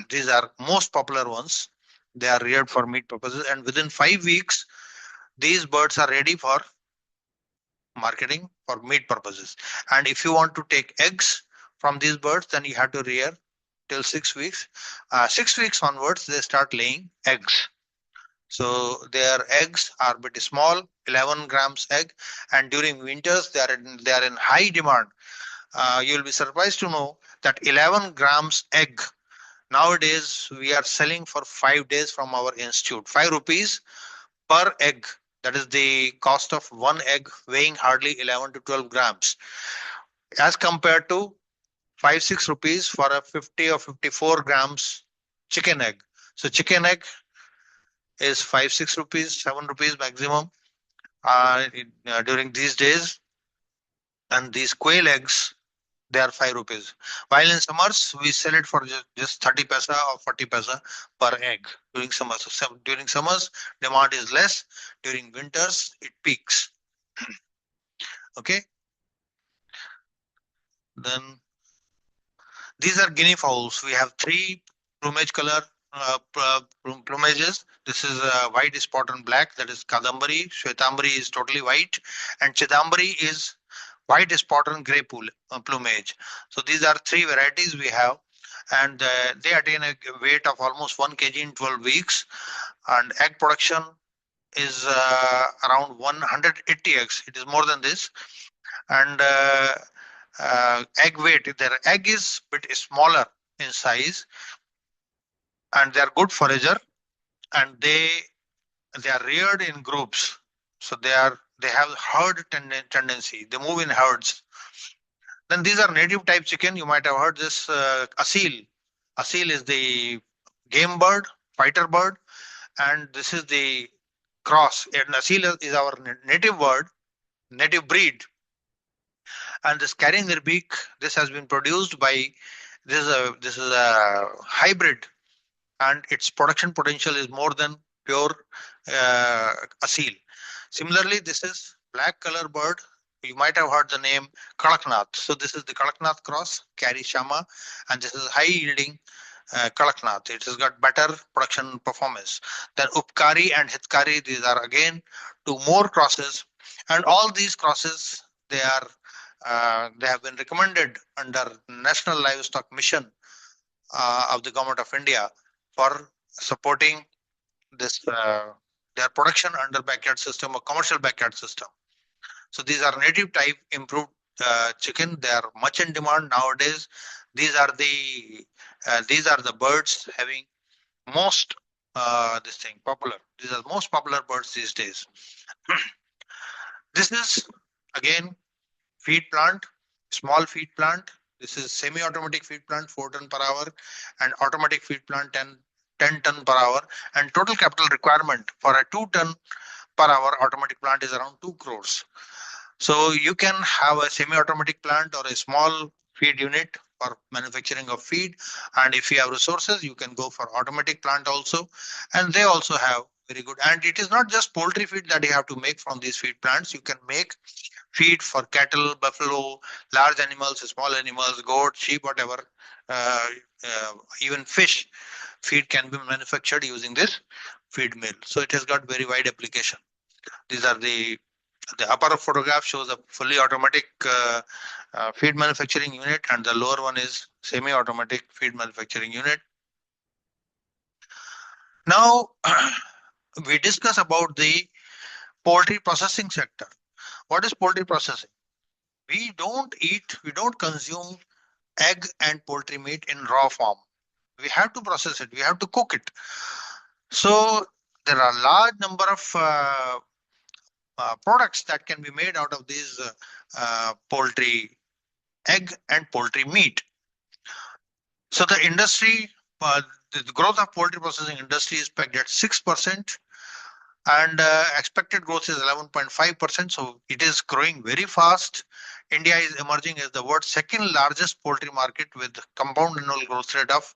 these are most popular ones. They are reared for meat purposes, and within 5 weeks, these birds are ready for marketing for meat purposes. And if you want to take eggs from these birds, then you have to rear till 6 weeks. 6 weeks onwards, they start laying eggs. So their eggs are pretty small, 11 grams egg, and during winters they are in high demand. You'll be surprised to know that 11 grams egg nowadays we are selling for 5 days from our institute, 5 rupees per egg. That is the cost of one egg weighing hardly 11 to 12 grams, as compared to 5-6 rupees for a 50 or 54 grams chicken egg. So chicken egg is 5-6 rupees, 7 rupees maximum during these days. And these quail eggs, they are 5 rupees. While in summers, we sell it for just 30 paisa or 40 paisa per egg during summers. So during summers, demand is less. During winters, it peaks. Okay. Then these are guinea fowls. We have 3 plumage color plumages. This is white spot on black. That is Kadambari. Shvetambari is totally white, and Chidambari is white spot on gray plumage. So these are 3 varieties we have, and they attain a weight of almost 1 kg in 12 weeks, and egg production is around 180 eggs. It is more than this, and egg weight. Their egg is bit smaller in size, and they are good forager, and they are reared in groups. So they have herd tendency. They move in herds. Then these are native type chicken. You might have heard this asil. Asil is the game bird, fighter bird, and this is the cross. And asil is our native bird, native breed. And this CARI in their beak, this has been produced by this is a hybrid, and its production potential is more than pure asil. Similarly, this is black color bird. You might have heard the name Kadaknath. So this is the Kadaknath cross, CARI Shama, and this is high yielding Kadaknath. It has got better production performance. Then Upkari and Hitkari, these are again 2 more crosses, and all these crosses they have been recommended under National Livestock Mission of the Government of India for supporting this their production under backyard system or commercial backyard system. So these are native type improved chicken. They are much in demand nowadays. These are the birds having most popular. These are most popular birds these days. This is again feed plant, small feed plant. This is semi-automatic feed plant, 4 ton per hour, and automatic feed plant 10 ton per hour. And total capital requirement for a 2 ton per hour automatic plant is around 2 crores. So you can have a semi-automatic plant or a small feed unit for manufacturing of feed. And if you have resources, you can go for automatic plant also. And they also have very good. And it is not just poultry feed that you have to make from these feed plants. You can make feed for cattle, buffalo, large animals, small animals, goat, sheep, whatever, even fish feed can be manufactured using this feed mill. So it has got very wide application. These are the upper photograph shows a fully automatic feed manufacturing unit, and the lower one is semi-automatic feed manufacturing unit. Now we discuss about the poultry processing sector. What is poultry processing? We don't consume egg and poultry meat in raw form. We have to process it. We have to cook it. So there are a large number of products that can be made out of these poultry egg and poultry meat. So the industry, the growth of poultry processing industry is pegged at 6%, and expected growth is 11.5%. So it is growing very fast. India is emerging as the world's second largest poultry market with compound annual growth rate of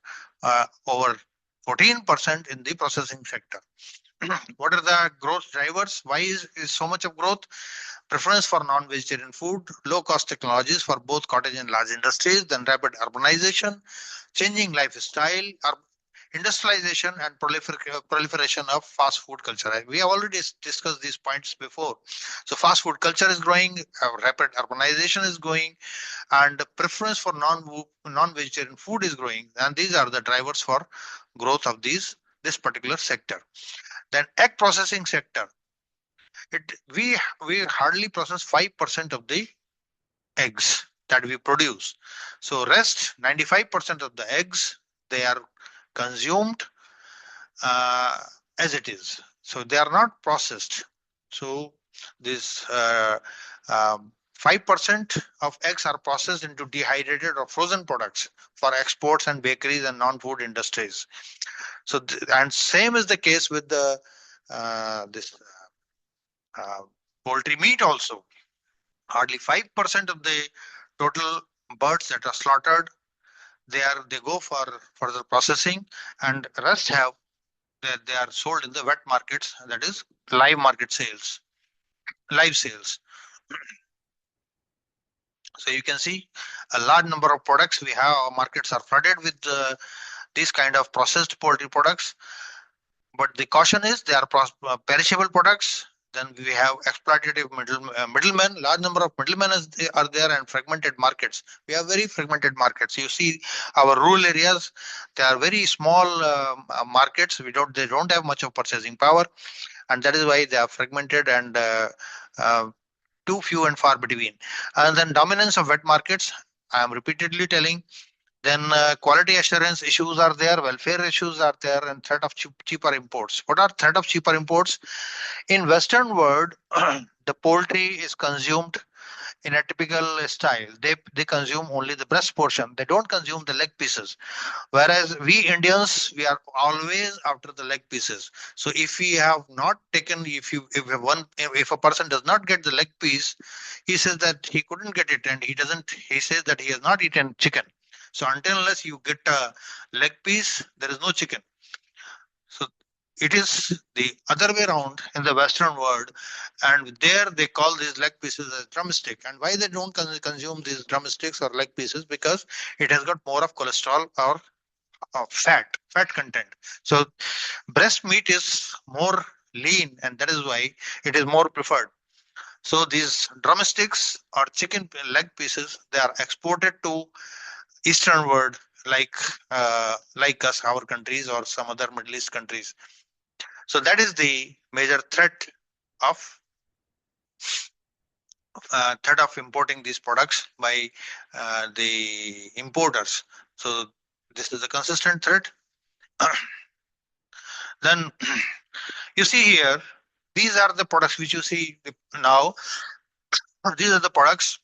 over 14% in the processing sector. What are the growth drivers? Why is so much of growth? Preference for non-vegetarian food, low-cost technologies for both cottage and large industries, then rapid urbanization, changing lifestyle, industrialization, and proliferation of fast food culture. We have already discussed these points before. So fast food culture is growing, rapid urbanization is going, and the preference for non-vegetarian food is growing. And these are the drivers for growth of this particular sector. Then egg processing sector. We hardly process 5% of the eggs that we produce. So rest 95% of the eggs, they are consumed as it is. So they are not processed. So this 5% of eggs are processed into dehydrated or frozen products for exports and bakeries and non-food industries. So and same is the case with the poultry meat also. Hardly 5% of the total birds that are slaughtered, they go for further processing, and rest have they are sold in the wet markets, that is live market sales, live sales. So you can see a large number of products we have. Our markets are flooded with these kind of processed poultry products. But the caution is they are perishable products. Then we have exploitative middlemen. Large number of middlemen are there, and fragmented markets. We have very fragmented markets. You see, our rural areas, they are very small markets. They don't have much of purchasing power, and that is why they are fragmented and uh, too few and far between. And then dominance of wet markets. I am repeatedly telling. Then quality assurance issues are there, welfare issues are there, and threat of cheaper imports. What are threat of cheaper imports? In Western world, the poultry is consumed in a typical style. They consume only the breast portion. They don't consume the leg pieces. Whereas we Indians, we are always after the leg pieces. So if we have not taken, if a person does not get the leg piece, he says that he couldn't get it, and he says that he has not eaten chicken. So unless you get a leg piece, there is no chicken. So it is the other way around in the Western world, and there they call these leg pieces as drumstick. And why they don't consume these drumsticks or leg pieces? Because it has got more of cholesterol or fat content. So breast meat is more lean, and that is why it is more preferred. So these drumsticks or chicken leg pieces, they are exported to Eastern world, like us, our countries, or some other Middle East countries. So that is the major threat of importing these products by the importers. So this is a consistent threat. Then you see here, these are the products which you see now. These are the products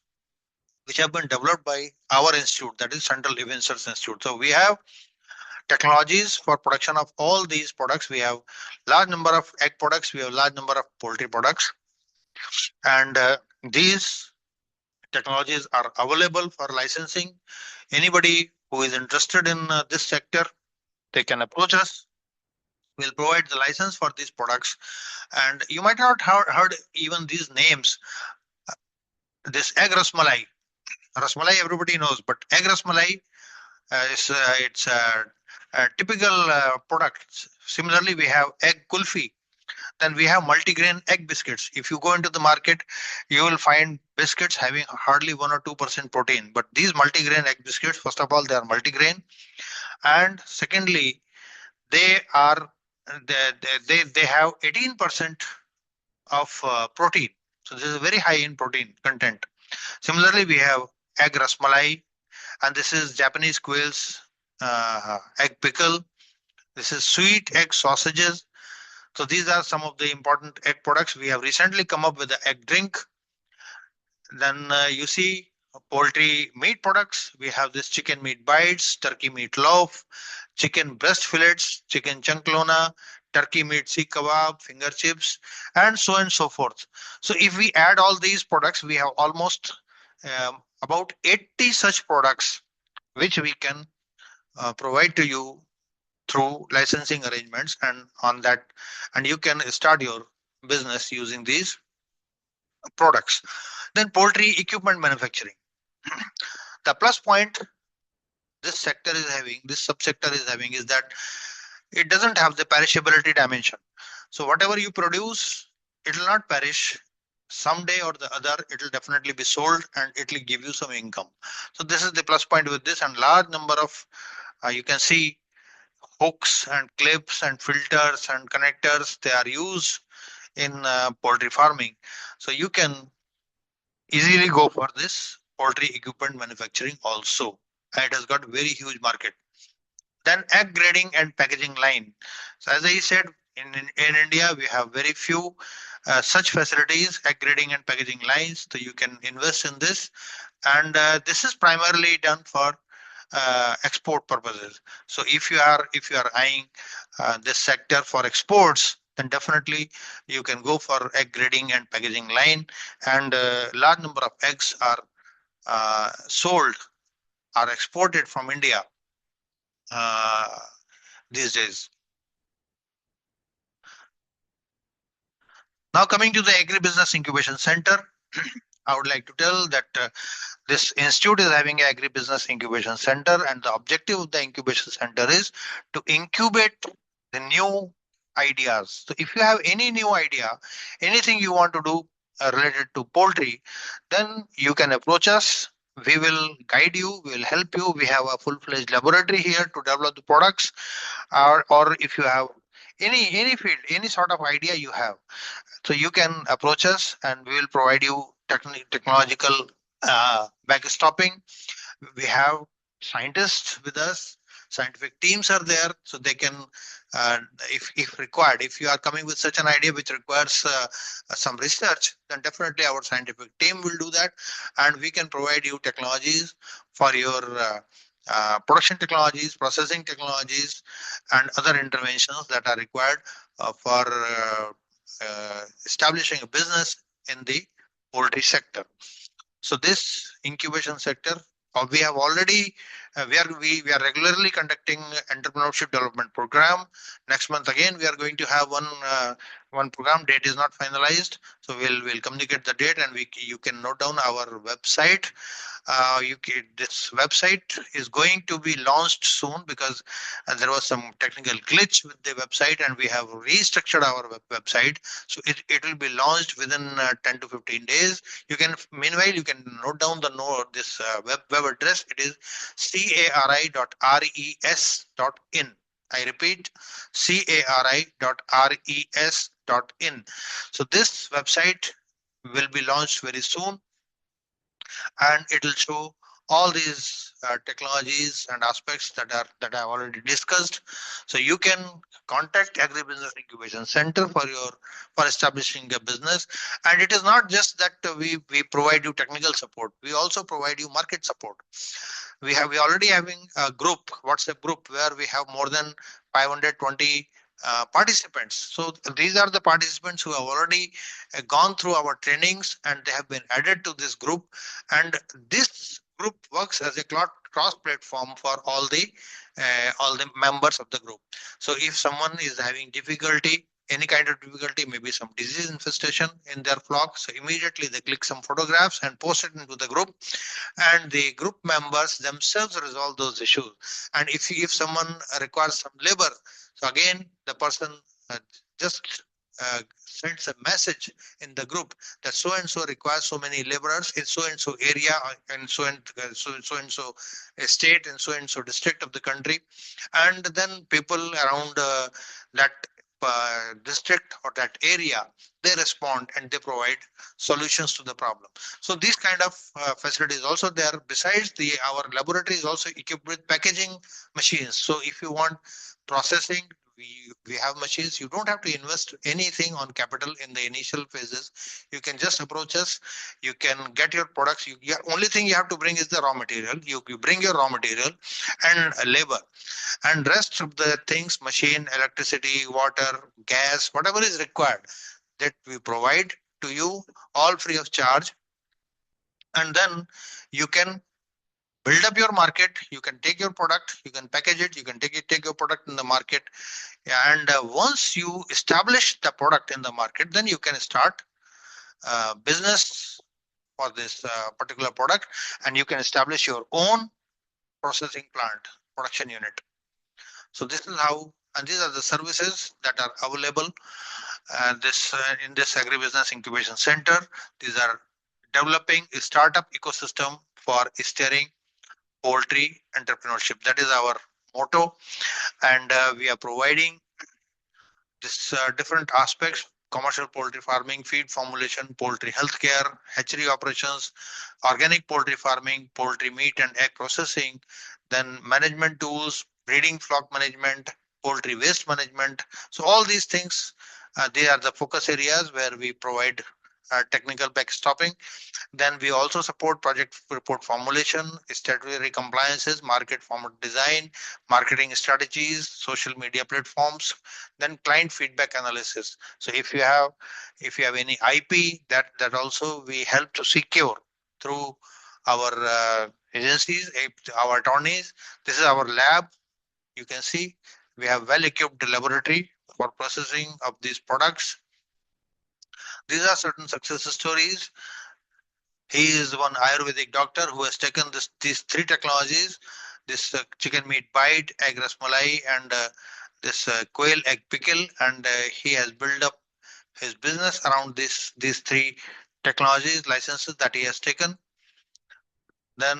which have been developed by our institute, that is Central Event Research Institute. So we have technologies for production of all these products. We have large number of egg products. We have large number of poultry products, and these technologies are available for licensing. Anybody who is interested in this sector, they can approach us. We'll provide the license for these products. And you might not have heard even these names. This egg rasmalai. Rasmalai everybody knows, but egg rasmalai it's a typical product. Similarly, we have egg kulfi. Then we have multigrain egg biscuits. If you go into the market, you will find biscuits having hardly 1 or 2% protein. But these multigrain egg biscuits, first of all, they are multigrain, and secondly, they are they have 18% of protein. So this is very high in protein content. Similarly, we have egg rasmalai, and this is Japanese quails egg pickle. This is sweet egg sausages. So these are some of the important egg products. We have recently come up with the egg drink. Then you see poultry meat products. We have this chicken meat bites, turkey meat loaf, chicken breast fillets, chicken chunklona, turkey meat seekh kebab, finger chips, and so forth. So if we add all these products, we have almost about 80 such products which we can provide to you through licensing arrangements, and on that, and you can start your business using these products. Then poultry equipment manufacturing. The plus point this subsector is having is that it doesn't have the perishability dimension. So whatever you produce, it will not perish. Someday or the other, it will definitely be sold, and it will give you some income. So this is the plus point with this, and large number of you can see hooks and clips and filters and connectors, they are used in poultry farming. So you can easily go for this poultry equipment manufacturing also. And it has got very huge market. Then egg grading and packaging line. So as I said, in India, we have very few such facilities, egg grading and packaging lines. So you can invest in this. And this is primarily done for export purposes. So if you are eyeing this sector for exports, then definitely you can go for egg grading and packaging line, and large number of eggs are sold are exported from India these days. Now coming to the Agribusiness Incubation Center, I would like to tell that this institute is having an Agribusiness Incubation Center, and the objective of the incubation center is to incubate the new ideas. So if you have any new idea, anything you want to do related to poultry, then you can approach us. We will guide you, we will help you. We have a full-fledged laboratory here to develop the products, or if you have any field, any sort of idea you have, so you can approach us and we will provide you technological backstopping. We have scientists with us, scientific teams are there, so they can, if required, if you are coming with such an idea which requires some research, then definitely our scientific team will do that, and we can provide you technologies for your production technologies, processing technologies, and other interventions that are required for establishing a business in the poultry sector. So this incubation sector, we have already, we are regularly conducting entrepreneurship development program. Next month again, we are going to have one program. Date is not finalized, so we'll communicate the date, and you can note down our website. This website is going to be launched soon because there was some technical glitch with the website, and we have restructured our website. So it will be launched within 10 to 15 days. You can, meanwhile, you can note down this web address. It is cari.res.in. I repeat, cari.res.in. So this website will be launched very soon, and it will show all these technologies and aspects that I've already discussed. So you can contact Agribusiness Incubation Center for establishing a business. And it is not just that we provide you technical support. We also provide you market support. We already having a group, WhatsApp group, where we have more than 520 participants. So these are the participants who have already gone through our trainings, and they have been added to this group. And this group works as a cross platform for all the members of the group. So if someone is having difficulty, any kind of difficulty, maybe some disease infestation in their flock, so immediately they click some photographs and post it into the group, and the group members themselves resolve those issues. And if someone requires some labor, so again the person just sends a message in the group that so and so requires so many laborers in so and so area, and so and so state, and so district of the country, and then people around that district or that area, they respond and they provide solutions to the problem. So these kind of facilities also there. Besides, our laboratory is also equipped with packaging machines. So if you want processing, we have machines. You don't have to invest anything on capital in the initial phases. You can just approach us. You can get your products. Only thing you have to bring is the raw material. You bring your raw material and labor, and rest of the things, machine, electricity, water, gas, whatever is required, that we provide to you all free of charge. And then you can build up your market. You can take your product, you can package it, you can take your product in the market. And once you establish the product in the market, then you can start business for this particular product, and you can establish your own processing plant, production unit. So this is how, and these are the services that are available in this Agribusiness Incubation Center. These are developing a startup ecosystem for steering poultry entrepreneurship. That is our motto, and we are providing this different aspects: commercial poultry farming, feed formulation, poultry healthcare, hatchery operations, organic poultry farming, poultry meat and egg processing, then management tools, breeding flock management, poultry waste management. So all these things, they are the focus areas where we provide technical backstopping. Then we also support project report formulation, statutory compliances, market format design, marketing strategies, social media platforms, then client feedback analysis. So if you have any IP, that also we help to secure through our agencies, our attorneys. This is our lab. You can see we have well-equipped laboratory for processing of these products. These are certain success stories. He is one Ayurvedic doctor who has taken these three technologies, this chicken meat bite, egg rasmalai, and this quail egg pickle, and he has built up his business around these three technologies, licenses that he has taken. Then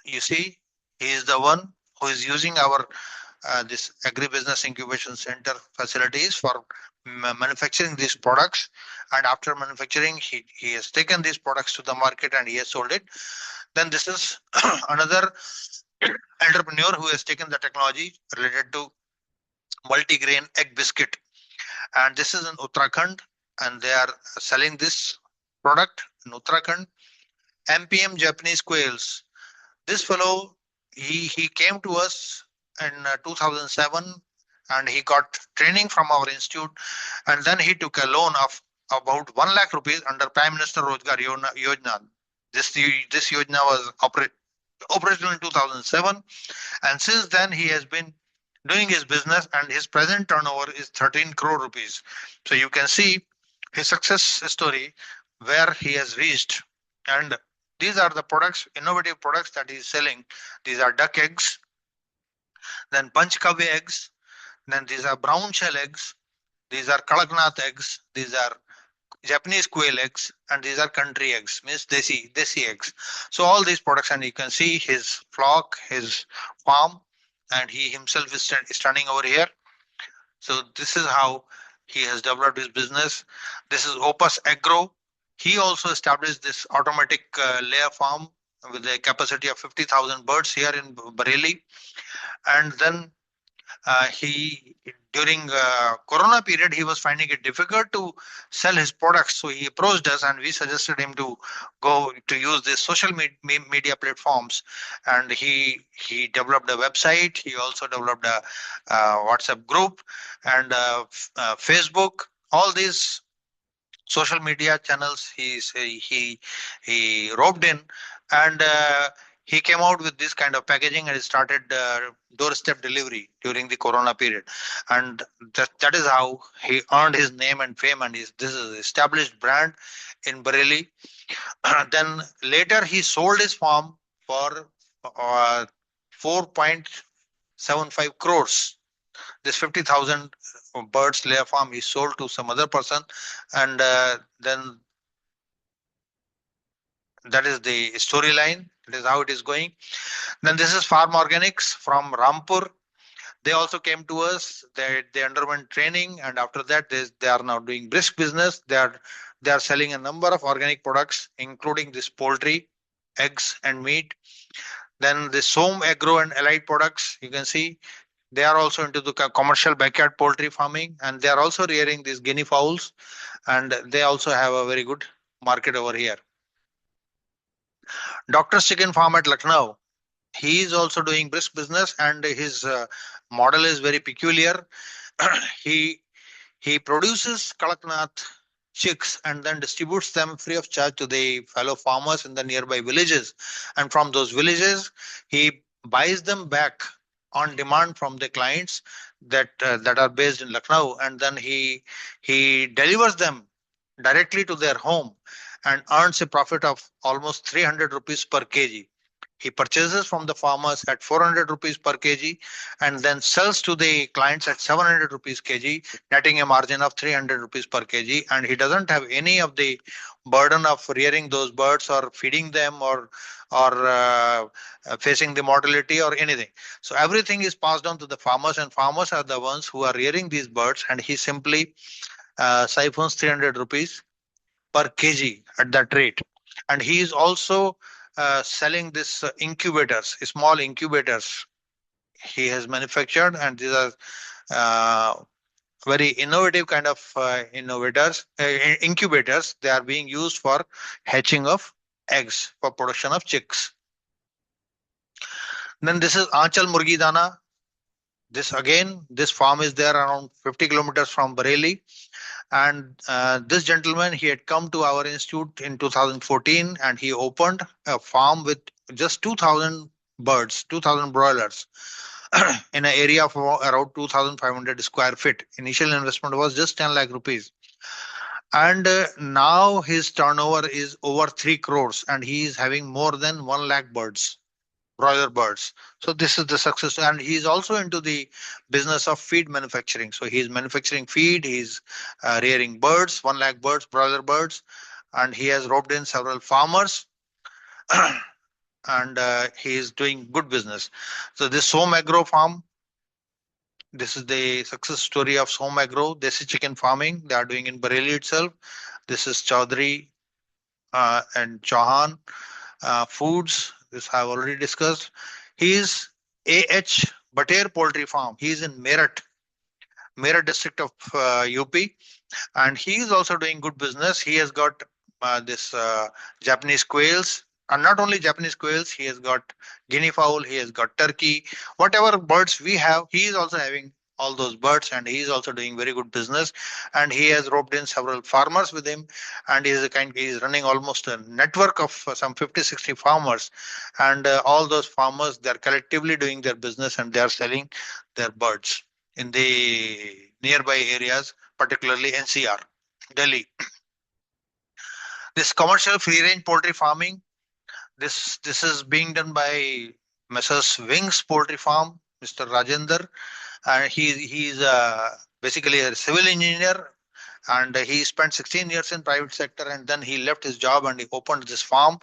you see, he is the one who is using our this agribusiness incubation center facilities for manufacturing these products, and after manufacturing he has taken these products to the market and he has sold it. Then this is another entrepreneur who has taken the technology related to multi-grain egg biscuit, and this is in Uttarakhand, and they are selling this product in Uttarakhand. MPM Japanese quails. This fellow, he came to us in 2007, and he got training from our institute, and then he took a loan of about 1 lakh rupees under Prime Minister Rozgar Yojana. This Yojana was operational in 2007, and since then he has been doing his business, and his present turnover is 13 crore rupees. So you can see his success story, where he has reached. And these are the products, innovative products that he's selling. These are duck eggs, then panchkavya eggs, then these are brown shell eggs, these are kadaknath eggs, these are Japanese quail eggs, and these are country eggs, means desi eggs. So all these products, and you can see his flock, his farm, and he himself is standing over here. So this is how he has developed his business. This is Opus Agro. He also established this automatic layer farm with a capacity of 50,000 birds here in Bareilly. And then he during Corona period, he was finding it difficult to sell his products. So he approached us, and we suggested him to go to use these social media platforms. And he developed a website. He also developed a WhatsApp group and Facebook. All these social media channels he roped in, and he came out with this kind of packaging and started doorstep delivery during the Corona period, and that is how he earned his name and fame, and this is an established brand in Bareilly. Then later he sold his farm for 4.75 crores. This 50,000 birds layer farm he sold to some other person, and then that is the storyline. That is how it is going. Then this is Farm Organics from Rampur. They also came to us. They underwent training, and after that they are now doing brisk business. They are selling a number of organic products, including this poultry, eggs, and meat. Then the Som Agro and allied products. You can see they are also into the commercial backyard poultry farming, and they are also rearing these guinea fowls, and they also have a very good market over here. Doctor's Chicken Farm at Lucknow. He is also doing brisk business, and his model is very peculiar. he produces Kadaknath chicks and then distributes them free of charge to the fellow farmers in the nearby villages, and from those villages he buys them back on demand from the clients that are based in Lucknow, and then he delivers them directly to their home and earns a profit of almost 300 rupees per kg. He purchases from the farmers at 400 rupees per kg and then sells to the clients at 700 rupees kg, netting a margin of 300 rupees per kg. And he doesn't have any of the burden of rearing those birds or feeding them or facing the mortality or anything. So everything is passed on to the farmers, and farmers are the ones who are rearing these birds, and he simply siphons 300 rupees per kg at that rate. And he is also selling this incubators, small incubators he has manufactured, and these are very innovative kind of incubators. They are being used for hatching of eggs for production of chicks. Then this is Aanchal Murgi Dana. This farm is there around 50 kilometers from Bareilly, And this gentleman, he had come to our institute in 2014, and he opened a farm with just 2,000 birds, 2,000 broilers in an area of around 2,500 square feet. Initial investment was just 10 lakh rupees. And now his turnover is over 3 crores, and he is having more than 1 lakh birds, broiler birds. So this is the success. And he's also into the business of feed manufacturing. So he's manufacturing feed, he's rearing birds, 1 lakh birds, broiler birds, and he has roped in several farmers. And he is doing good business. So this Som Agro farm, this is the success story of Som Agro, Desi chicken farming. They are doing in Bareilly itself. This is Chaudhary and Chauhan Foods. This I have already discussed. He is A.H. Bater Poultry Farm. He is in Meerut district of UP, and he is also doing good business. He has got this Japanese quails, and not only Japanese quails, he has got guinea fowl, he has got turkey, whatever birds we have, he is also having all those birds, and he is also doing very good business. And he has roped in several farmers with him, and he is running almost a network of some 50, 60 farmers, and all those farmers, they are collectively doing their business, and they are selling their birds in the nearby areas, particularly NCR, Delhi. This commercial free range poultry farming, this is being done by Messrs. Wings Poultry Farm, Mr. Rajender, and he's basically a civil engineer, and he spent 16 years in private sector, and then he left his job and he opened this farm.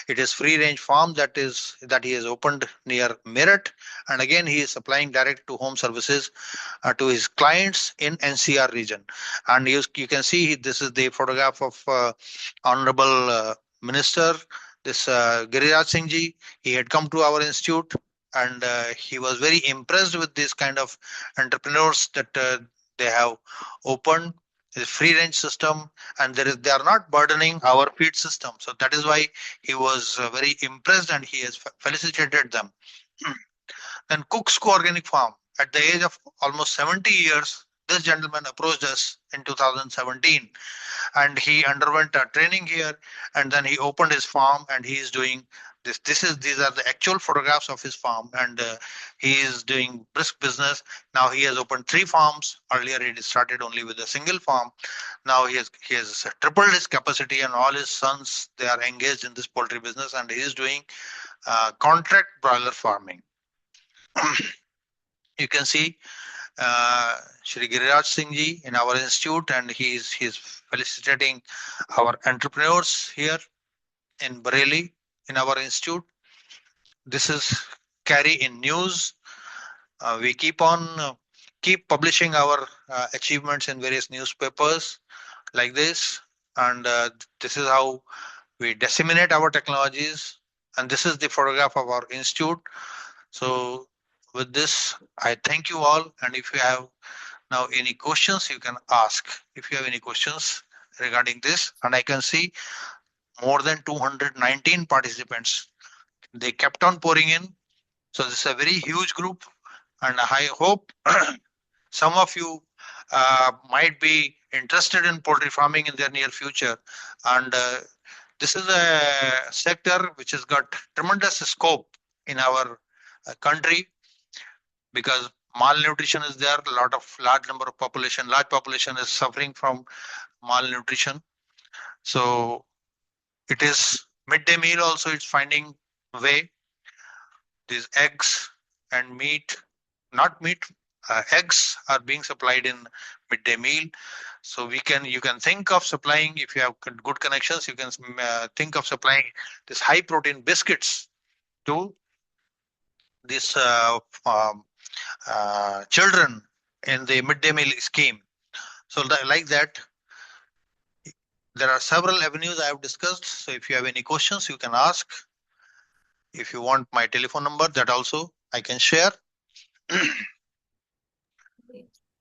It is free range farm that he has opened near Meerut, and again he is supplying direct to home services to his clients in NCR region. And you can see this is the photograph of Honorable Minister, this Giriraj Singh ji. He had come to our institute, and he was very impressed with this kind of entrepreneurs that they have opened a free range system, and they are not burdening our feed system. So that is why he was very impressed, and he has felicitated them. Then Cook's Co-Organic Farm. At the age of almost 70 years, this gentleman approached us in 2017, and he underwent a training here, and then he opened his farm, and he is doing this. These are the actual photographs of his farm, and he is doing brisk business. Now he has opened 3 farms. Earlier he started only with a single farm. Now he has tripled his capacity, and all his sons, they are engaged in this poultry business, and he is doing contract broiler farming. You can see Shri Giriraj Singh ji in our institute, and he's felicitating our entrepreneurs here in Bareilly in our institute. This is CARI in news. We keep publishing our achievements in various newspapers like this, and this is how we disseminate our technologies. And this is the photograph of our institute. So with this, I thank you all, and if you have now any questions, you can ask. If you have any questions regarding this, and I can see more than 219 participants. They kept on pouring in. So this is a very huge group, and I hope some of you might be interested in poultry farming in their near future. And this is a sector which has got tremendous scope in our country, because malnutrition is there. Large population is suffering from malnutrition. So it is midday meal also, it's finding way. These eggs and meat, not meat, eggs are being supplied in midday meal. So you can think of supplying, if you have good connections, you can think of supplying this high protein biscuits to these children in the midday meal scheme. So like that, there are several avenues I have discussed. So if you have any questions, you can ask. If you want my telephone number, that also I can share.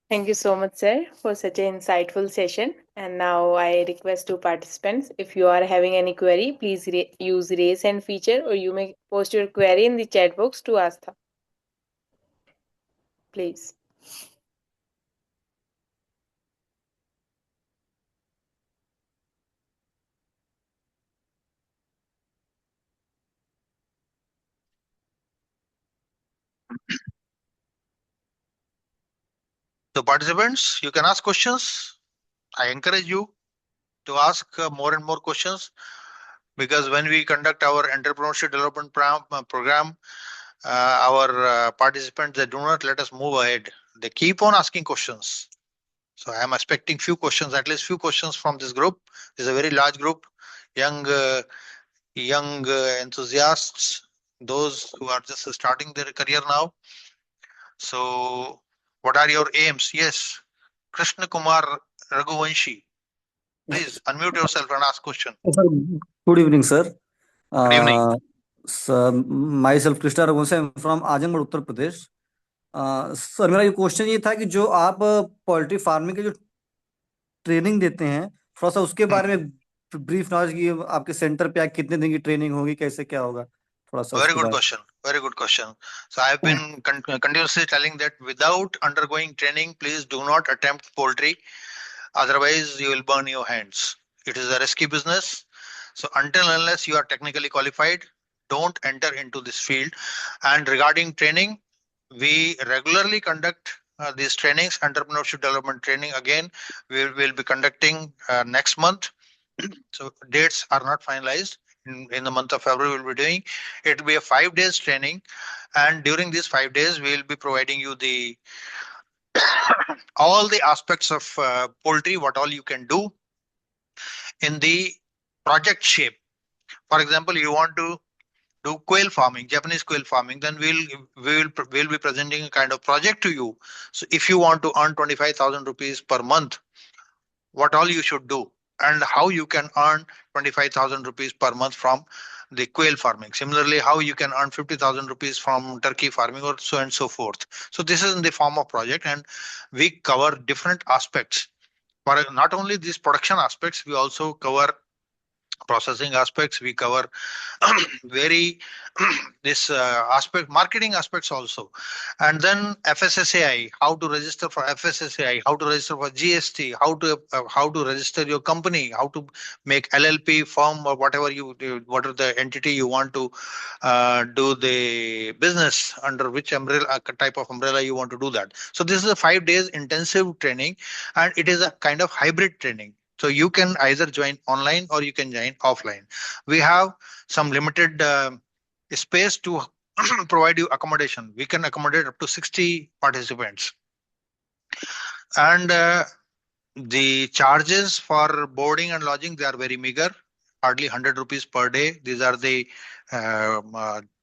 Thank you so much, sir, for such an insightful session. And now I request to participants, if you are having any query, please use raise hand feature, or you may post your query in the chat box to Astha. Please. So participants, you can ask questions. I encourage you to ask more and more questions, because when we conduct our entrepreneurship development program, our participants, they do not let us move ahead. They keep on asking questions. So I am expecting few questions, at least few questions from this group. This is a very large group, young enthusiasts, those who are just starting their career now. So what are your aims? Yes, Krishna Kumar Raghuvanshi, please unmute yourself and ask question. Sir, good evening, sir. Good evening. Sir, myself Krishna Raghuvanshi, I'm from Azamgarh Uttar Pradesh. Sir मेरा ये question ये था कि जो आप poultry farming के जो training देते हैं, थोड़ा सा उसके बारे में ब्रीफ नॉलेज की, आपके सेंटर पे कितने दिन की ट्रेनिंग होगी, कैसे क्या होगा, थोड़ा सा Very उसके good बारे question. Very good question. So I've been continuously telling that without undergoing training, please do not attempt poultry. Otherwise, you will burn your hands. It is a risky business. So until unless you are technically qualified, don't enter into this field. And regarding training, we regularly conduct these trainings, entrepreneurship development training. Again, we will be conducting next month. So dates are not finalized. In the month of February, we'll be doing. It will be a 5 days training, and during these 5 days, we will be providing you the all the aspects of poultry, what all you can do in the project shape. For example, you want to do quail farming, Japanese quail farming, then we'll be presenting a kind of project to you. So if you want to earn 25,000 rupees per month, what all you should do and how you can earn 25,000 rupees per month from the quail farming. Similarly, how you can earn 50,000 rupees from turkey farming, or so and so forth. So this is in the form of project, and we cover different aspects. For not only these production aspects, we also cover processing aspects, we cover very this aspect, marketing aspects also. And then FSSAI, how to register for FSSAI, how to register for GST, how to register your company, how to make LLP firm, or whatever what are the entity you want to do the business, under which umbrella, type of umbrella you want to do that. So this is a 5 days intensive training, and it is a kind of hybrid training. So you can either join online or you can join offline. We have some limited space to provide you accommodation. We can accommodate up to 60 participants. And the charges for boarding and lodging, they are very meager, hardly 100 rupees per day. These are the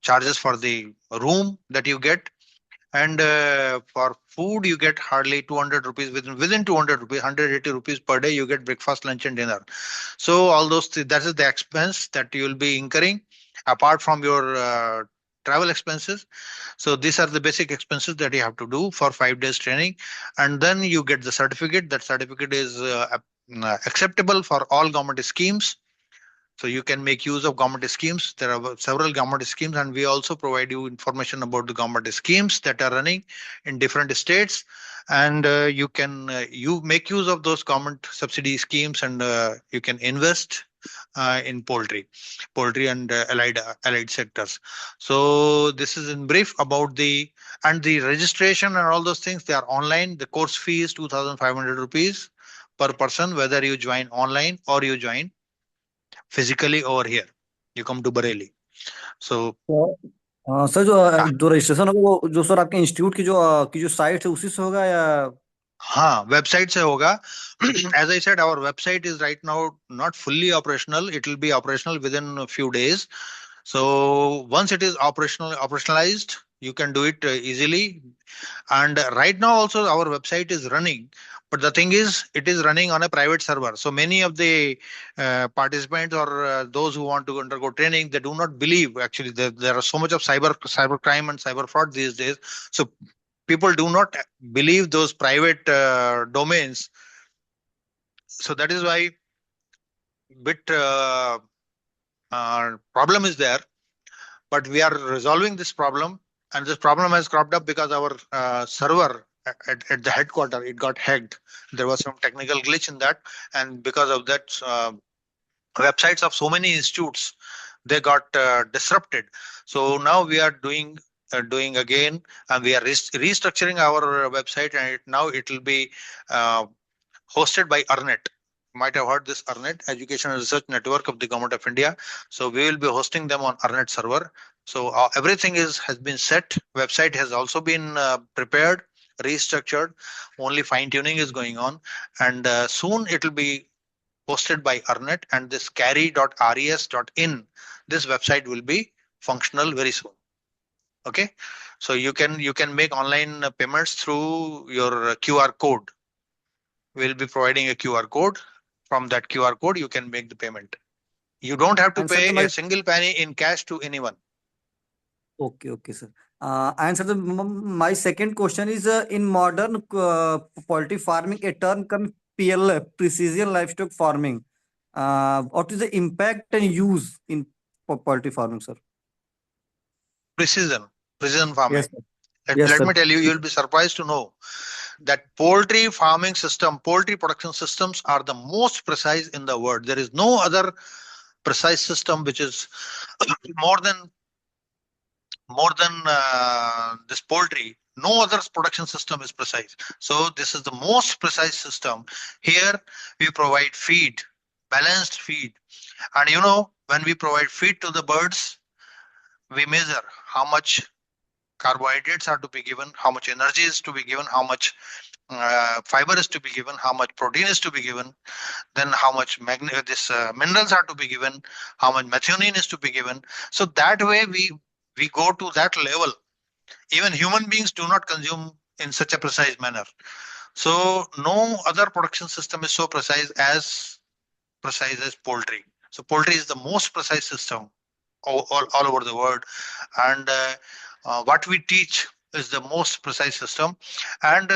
charges for the room that you get. And for food, you get hardly 200 rupees, within 200 rupees, 180 rupees per day, you get breakfast, lunch and dinner. So all those, that is the expense that you will be incurring apart from your travel expenses. So these are the basic expenses that you have to do for 5 days training. And then you get the certificate. That certificate is acceptable for all government schemes. So you can make use of government schemes. There are several government schemes, and we also provide you information about the government schemes that are running in different states. And you can you make use of those government subsidy schemes, and you can invest in poultry and allied sectors. So this is in brief about the registration and all those things. They are online. The course fee is 2,500 rupees per person, whether you join online or you join physically over here, you come to Bareilly. So sir जो registration होगा वो जो sir आपके institute की जो site है उसी से होगा या? हाँ, वेबसाइट से होगा. As I said, our website is right now not fully operational. It will be operational within a few days. So once it is operationalized, you can do it easily. And right now also our website is running. But the thing is, it is running on a private server. So many of the participants or those who want to undergo training, they do not believe actually there are so much of cyber crime and cyber fraud these days. So people do not believe those private domains. So that is why bit problem is there. But we are resolving this problem, and this problem has cropped up because our server at the headquarters, it got hacked. There was some technical glitch in that, and because of that, websites of so many institutes, they got disrupted. So now we are doing doing again, and we are restructuring our website, and now it will be hosted by Arnet. You might have heard this Arnet, Education and Research Network of the Government of India. So we will be hosting them on Arnet server. So everything has been set. Website has also been prepared, restructured. Only fine tuning is going on, and soon it will be hosted by Arnet, and this CARI.res.in, this website will be functional very soon. Okay, so you can make online payments through your QR code. We'll be providing a QR code. From that QR code, you can make the payment. You don't have to And sir, pay my a single penny in cash to anyone. okay, sir. And sir, my second question is in modern poultry farming, a term comes PLF, precision livestock farming. What is the impact and use in poultry farming, sir? Precision farming. Yes, sir. Yes, Let sir. me tell you, you'll be surprised to know that poultry farming system, poultry production systems are the most precise in the world. There is no other precise system which is more than this poultry. No other production system is precise. So this is the most precise system. Here we provide feed, balanced feed. And you know, when we provide feed to the birds, we measure how much carbohydrates are to be given, how much energy is to be given, how much fiber is to be given, how much protein is to be given, then how much minerals are to be given, how much methionine is to be given. So that way we go to that level. Even human beings do not consume in such a precise manner. So no other production system is so precise as poultry. So poultry is the most precise system all over the world, and what we teach is the most precise system, and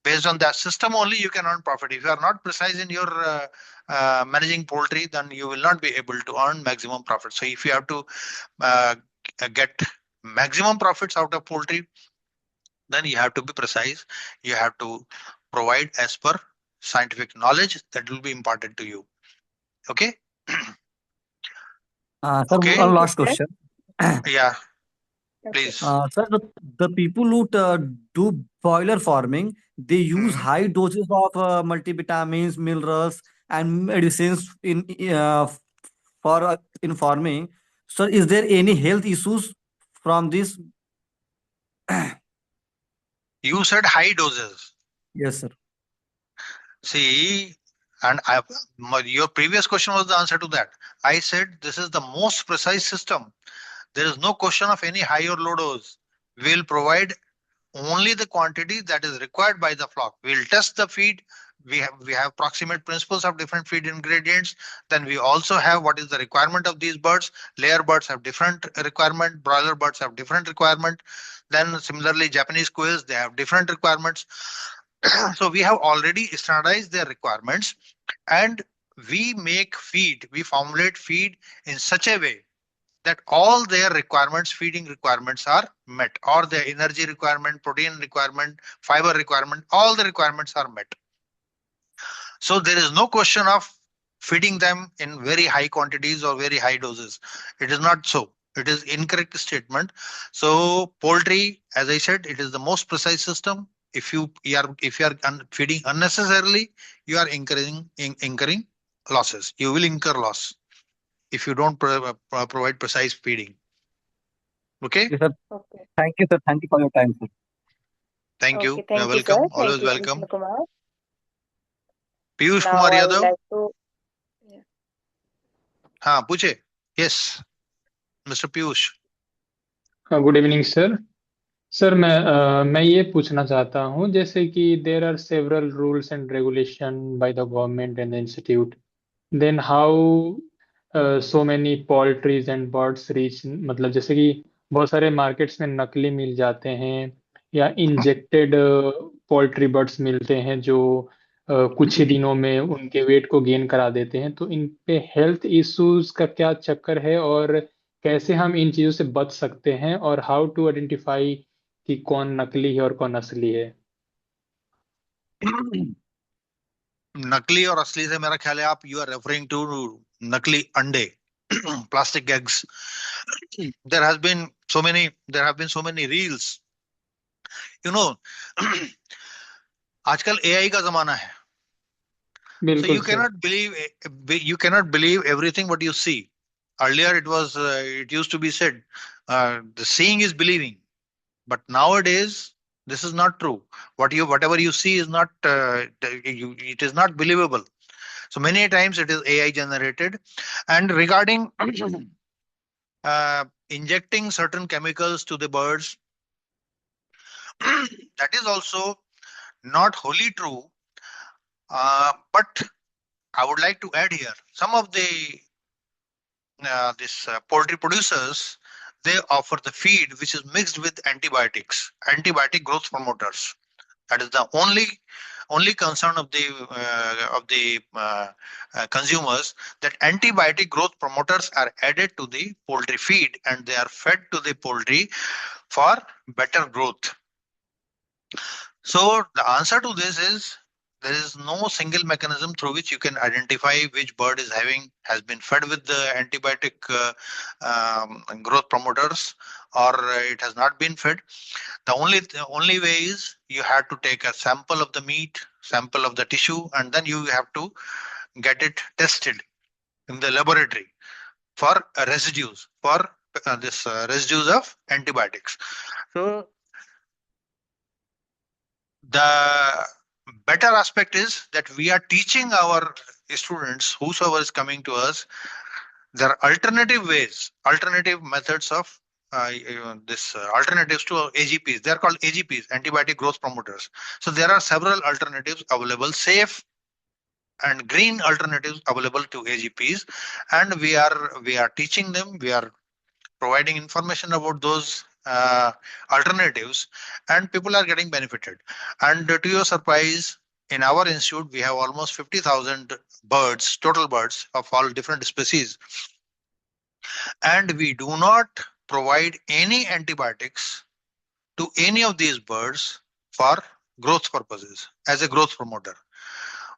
based on that system only you can earn profit. If you are not precise in your managing poultry, then you will not be able to earn maximum profit. So if you have to get maximum profits out of poultry, then you have to be precise. You have to provide as per scientific knowledge that will be imparted to you. Okay. Sir, Okay. one last Thank you, sir. question. Yeah, Okay. please. Sir, the people who do boiler farming, they use Mhm. high doses of multivitamins, minerals, and medicines for in farming. So, is there any health issues from this? You said high doses. Yes, sir. See, and your previous question was the answer to that. I said this is the most precise system. There is no question of any high or low dose. We'll provide only the quantity that is required by the flock. We'll test the feed. We have proximate principles of different feed ingredients. Then we also have what is the requirement of these birds. Layer birds have different requirement. Broiler birds have different requirement. Then similarly, Japanese quails, they have different requirements. So we have already standardized their requirements, and we make feed, we formulate feed in such a way that all their requirements, feeding requirements are met, or their energy requirement, protein requirement, fiber requirement, all the requirements are met. So there is no question of feeding them in very high quantities or very high doses. It is not so. It is incorrect statement. So poultry, as I said, it is the most precise system. If you are feeding unnecessarily, you are incurring losses. You will incur loss if you don't provide precise feeding. Okay. Yes, sir. Okay. Thank you, sir. Thank you for your time, sir. Thank you. Okay. You're Thank you, sir. welcome. Thank Always you, welcome. Krishna Kumar. Piyush Now Kumar I would Yadav. like to. Yeah. हाँ पूछे. Yes, Mr. Piyush. Good evening sir. Sir मैं ये पूछना चाहता हूँ जैसे कि there are several rules and regulation by the government and institute, then how so many poultries and birds reach, मतलब जैसे कि बहुत सारे मार्केट्स में नकली मिल जाते हैं या इंजेक्टेड पोल्ट्री बर्ड्स मिलते हैं जो कुछ ही दिनों में उनके वेट को गेन करा देते हैं. तो इन पे हेल्थ इश्यूज का क्या चक्कर है और कैसे हम इन चीजों से बच सकते हैं, और हाउ टू आइडेंटिफाई कि कौन नकली है और कौन असली है. नकली और असली से मेरा ख्याल है आप यू आर रेफरिंग टू नकली अंडे, plastic eggs. There has been there have been so many reels. You know, आजकल AI का जमाना है. So बिल्कुल sir. you cannot believe everything what you see. Earlier it used to be said, the seeing is believing. But nowadays, this is not true. Whatever you see is not, it is not believable. So many times it is AI generated. And regarding injecting certain chemicals to the birds, that is also not wholly true. But I would like to add here, some of the this poultry producers, they offer the feed which is mixed with antibiotic growth promoters. That is the only concern of the consumers, that antibiotic growth promoters are added to the poultry feed and they are fed to the poultry for better growth. So the answer to this is, there is no single mechanism through which you can identify which bird has been fed with the antibiotic growth promoters, or it has not been fed. The only way is you have to take a sample of the meat, sample of the tissue, and then you have to get it tested in the laboratory for residues, residues of antibiotics. So the better aspect is that we are teaching our students, whosoever is coming to us, there are alternative ways, alternative methods of alternatives to AGPs. They are called AGPs, antibiotic growth promoters. So there are several alternatives available, safe and green alternatives available to AGPs, and we are teaching them. We are providing information about those alternatives, and people are getting benefited. And to your surprise, in our institute, we have almost 50,000 birds, total birds of all different species. And we do not provide any antibiotics to any of these birds for growth purposes as a growth promoter.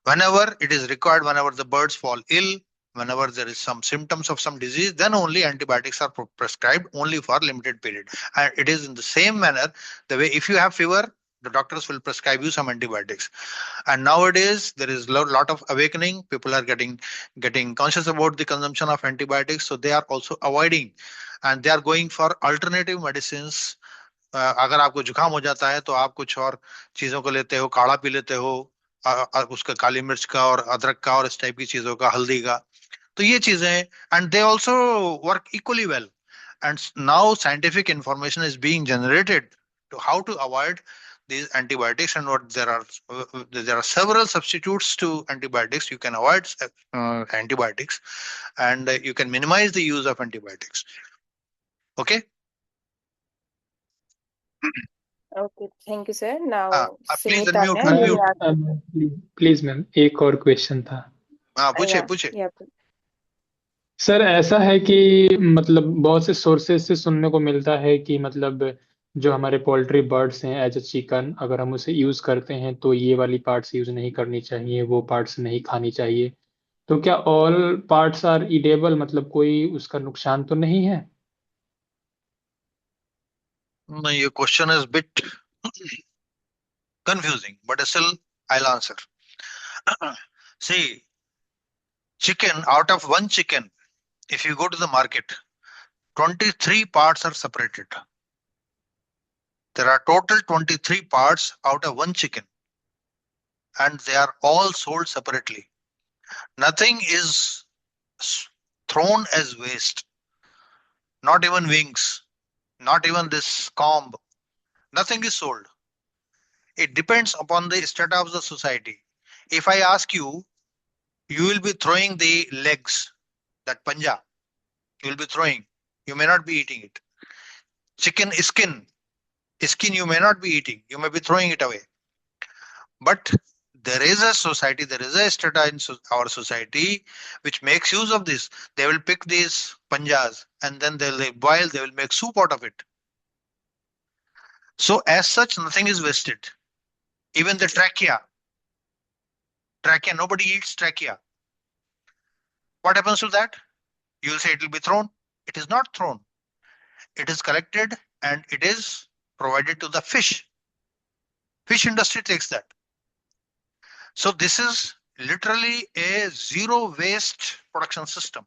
Whenever it is required, whenever the birds fall ill, whenever there is some symptoms of some disease, then only antibiotics are prescribed, only for limited period. And it is in the same manner, the way if you have fever, the doctors will prescribe you some antibiotics. And nowadays there is a lot of awakening. People are getting conscious about the consumption of antibiotics, so they are also avoiding, and they are going for alternative medicines. अगर आपको जुकाम हो जाता है तो आप कुछ और चीजों को लेते हो, काढ़ा पी लेते हो, उसका काली मिर्च का और अदरक का और इस टाइप की चीजों का, हल्दी का. तो ये चीजें, and they also work equally well. And now scientific information is being generated to how to avoid these antibiotics, and what there are several substitutes to antibiotics. You can avoid antibiotics, and you can minimize the use of antibiotics. Okay. Okay, thank you, sir. Now, please Smita unmute. ma'am, you Unmute. have- please ma'am, एक और question था. पूछे. yeah. Sir ऐसा है कि मतलब बहुत से सोर्सेज से सुनने को मिलता है कि मतलब जो हमारे पोल्ट्री बर्ड्स हैं एज अ चिकन, अगर हम उसे यूज करते हैं तो ये वाली पार्ट्स यूज नहीं करनी चाहिए, वो पार्ट्स नहीं खानी चाहिए. तो क्या ऑल पार्ट्स आर ईडेबल, मतलब कोई उसका नुकसान तो नहीं है? No, your question is a bit confusing, but still I'll answer. See, chicken, out of one chicken, if you go to the market, 23 parts are separated. There are total 23 parts out of one chicken, and they are all sold separately. Nothing is thrown as waste. Not even wings, not even this comb. Nothing is sold. It depends upon the status of the society. If I ask you, you will be throwing the legs, that panja, you will be throwing. You may not be eating it. Chicken skin you may not be eating. You may be throwing it away. But there is a society, there is a strata in our society which makes use of this. They will pick these panjas and then they'll boil, they will make soup out of it. So as such, nothing is wasted. Even the trachea, nobody eats trachea. What happens to that? You will say it will be thrown. It is not thrown. it is collected and it is provided to the fish. Fish industry takes that. So this is literally a zero waste production system.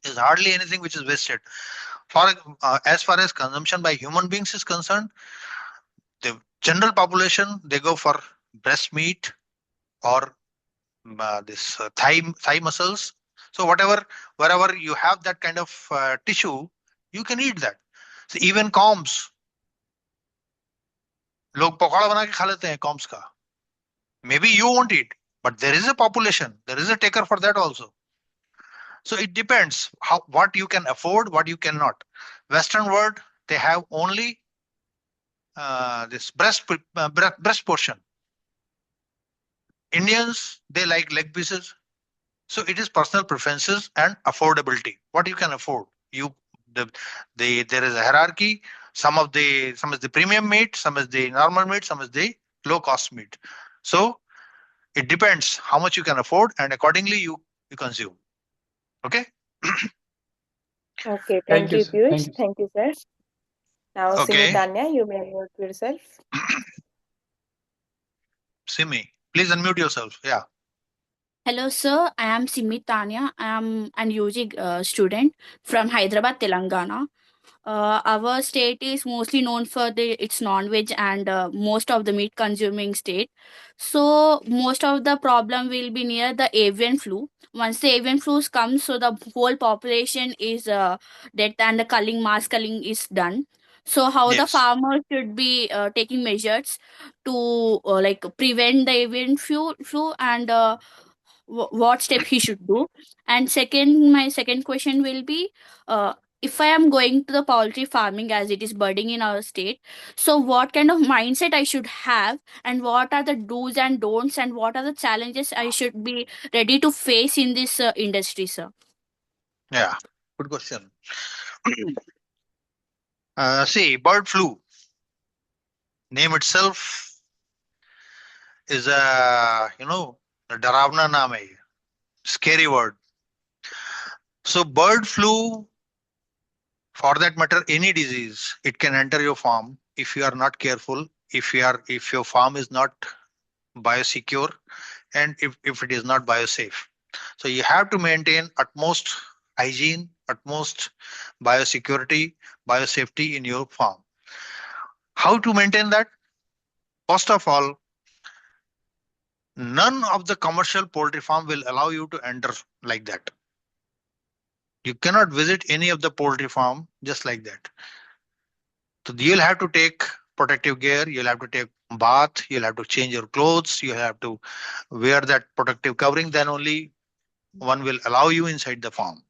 There's hardly anything which is wasted. As far as consumption by human beings is concerned, the general population, they go for breast meat or this thigh muscles. So wherever you have that kind of tissue, you can eat that. So even combs, लोग पकौड़ा बना के खा लेते हैं combs का. Maybe you won't eat, but there is a population, there is a taker for that also. So it depends what you can afford, what you cannot. Western world, they have only this breast portion. Indians, they like leg pieces. So it is personal preferences and affordability. What you can afford. There is a hierarchy. Some is the premium meat, some is the normal meat, some is the low cost meat. So it depends how much you can afford, and accordingly you consume. Okay. Okay, Thank thank you, you, sir. Piyush. Thank you, sir. Now, Okay. Simi Tanya, you may unmute yourself. Simi, please unmute yourself. Yeah. Hello, sir. I am Simit Tanya. I am an UG student from Hyderabad, Telangana. Our state is mostly known for its non-veg and most of the meat consuming state. So most of the problem will be near the avian flu. Once the avian flu comes, so the whole population is dead and the mass culling is done. So how the Yes. farmer should be taking measures to like prevent the avian flu and what step he should do. And my second question will be, if I am going to the poultry farming as it is budding in our state, so what kind of mindset I should have, and what are the do's and don'ts, and what are the challenges I should be ready to face in this industry, sir? Yeah. Good question. See, bird flu. Name itself is a डरावना नाम है, scary word. So bird flu, for that matter, any disease, it can enter your farm if you are not careful, if your farm is not biosecure, and if it is not biosafe. So you have to maintain utmost hygiene, utmost biosecurity, biosafety in your farm. How to maintain that? First of all, none of the commercial poultry farm will allow you to enter like that. You cannot visit any of the poultry farm just like that. So you'll have to take protective gear, you'll have to take bath, you'll have to change your clothes, you'll have to wear that protective covering, then only one will allow you inside the farm.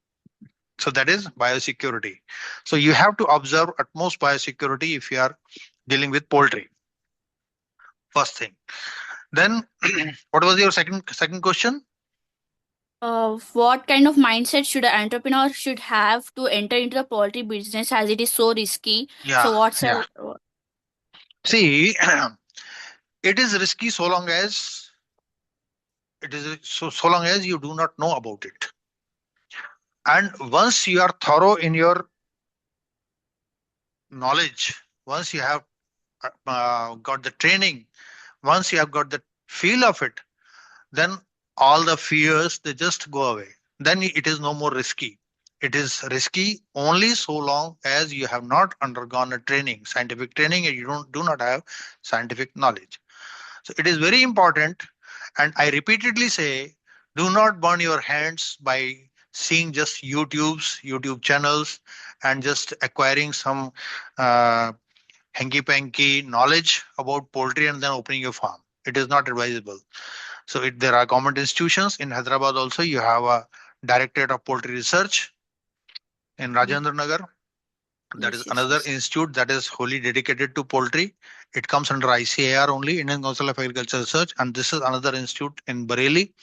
So that is biosecurity. So you have to observe utmost biosecurity if you are dealing with poultry. First thing. Then what was your second question? What kind of mindset should an entrepreneur should have to enter into the poultry business as it is so risky? Yeah. So what's yeah. See, it is risky so long as you do not know about it. And once you are thorough in your knowledge, once you have got the training, once you have got the feel of it, then all the fears, they just go away. Then it is no more risky. It is risky only so long as you have not undergone a training, scientific training, and you do not have scientific knowledge. So it is very important. And I repeatedly say, do not burn your hands by seeing just YouTube channels and just acquiring some hanky-panky knowledge about poultry and then opening your farm. It is not advisable. So there are government institutions in Hyderabad also. You have a Directorate of Poultry Research in Rajendra Nagar. That is another institute that is wholly dedicated to poultry. It comes under ICAR only, Indian Council of Agricultural Research. And this is another institute in Bareilly,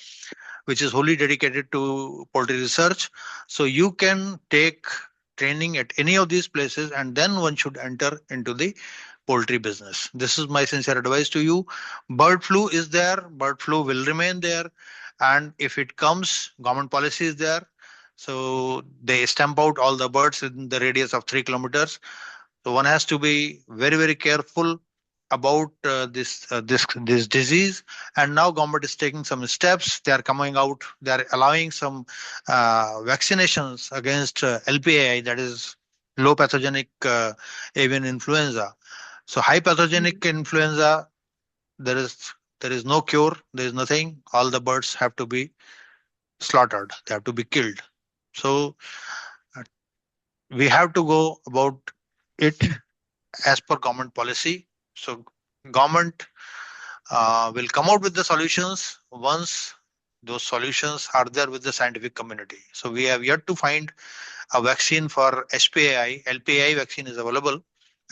which is wholly dedicated to poultry research. So you can take training at any of these places, and then one should enter into the poultry business. This is my sincere advice to you. Bird flu is there. Bird flu will remain there. And if it comes, government policy is there. So they stamp out all the birds in the radius of 3 kilometers. So one has to be very, very careful about this disease. And now government is taking some steps. They are coming out. They are allowing some vaccinations against LPAI, that is low pathogenic avian influenza. So high pathogenic influenza, there is no cure. There is nothing. All the birds have to be slaughtered. They have to be killed. So uh, we have to go about it as per government policy. So government will come out with the solutions once those solutions are there with the scientific community. So we have yet to find a vaccine for HPAI. LPAI vaccine is available.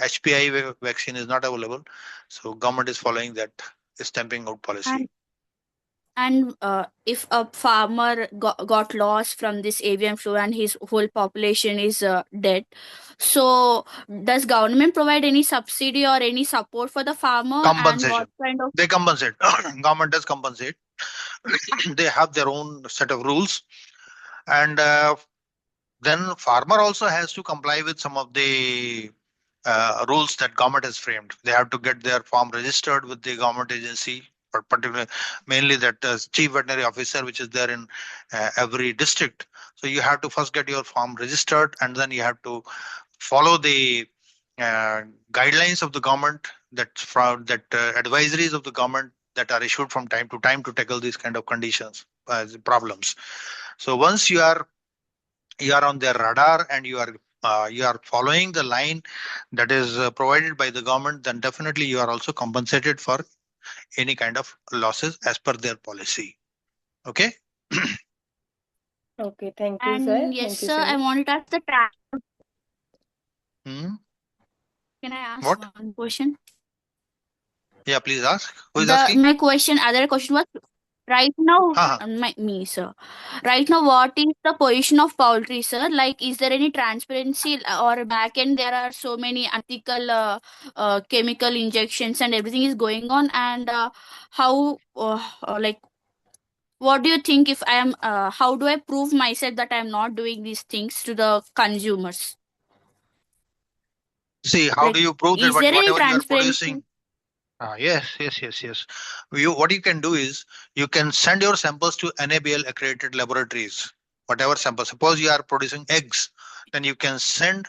HPI vaccine is not available. So government is following that stamping out policy. And if a farmer got lost from this avian flu and his whole population is dead, so does government provide any subsidy or any support for the farmer, and Compensation. what kind of? They compensate. Government does compensate. They have their own set of rules, and then farmer also has to comply with some of the rules that government has framed. They have to get their farm registered with the government agency, but particularly mainly that chief veterinary officer, which is there in every district. So you have to first get your farm registered, and then you have to follow the guidelines of the government, advisories of the government that are issued from time to time to tackle these kind of conditions, problems. So once you are on their radar and you are following the line that is provided by the government, then definitely you are also compensated for any kind of losses as per their policy. Okay. Okay, thank you, And sir. yes, Thank you, sir, I Sandeep. wanted to ask the Hmm? Can I ask What? one question? Yeah, please ask. Who is asking? My other question was, right now, Haha. me, sir. Right now, what is the position of poultry, sir? Like, is there any transparency, or back end there are so many ethical chemical injections and everything is going on, and how like, what do you think if I am? How do I prove myself that I am not doing these things to the consumers? See, how Like, do you prove that is there any whatever you are transparency? producing? Yes. What you can do is you can send your samples to NABL accredited laboratories. Whatever samples, suppose you are producing eggs, then you can send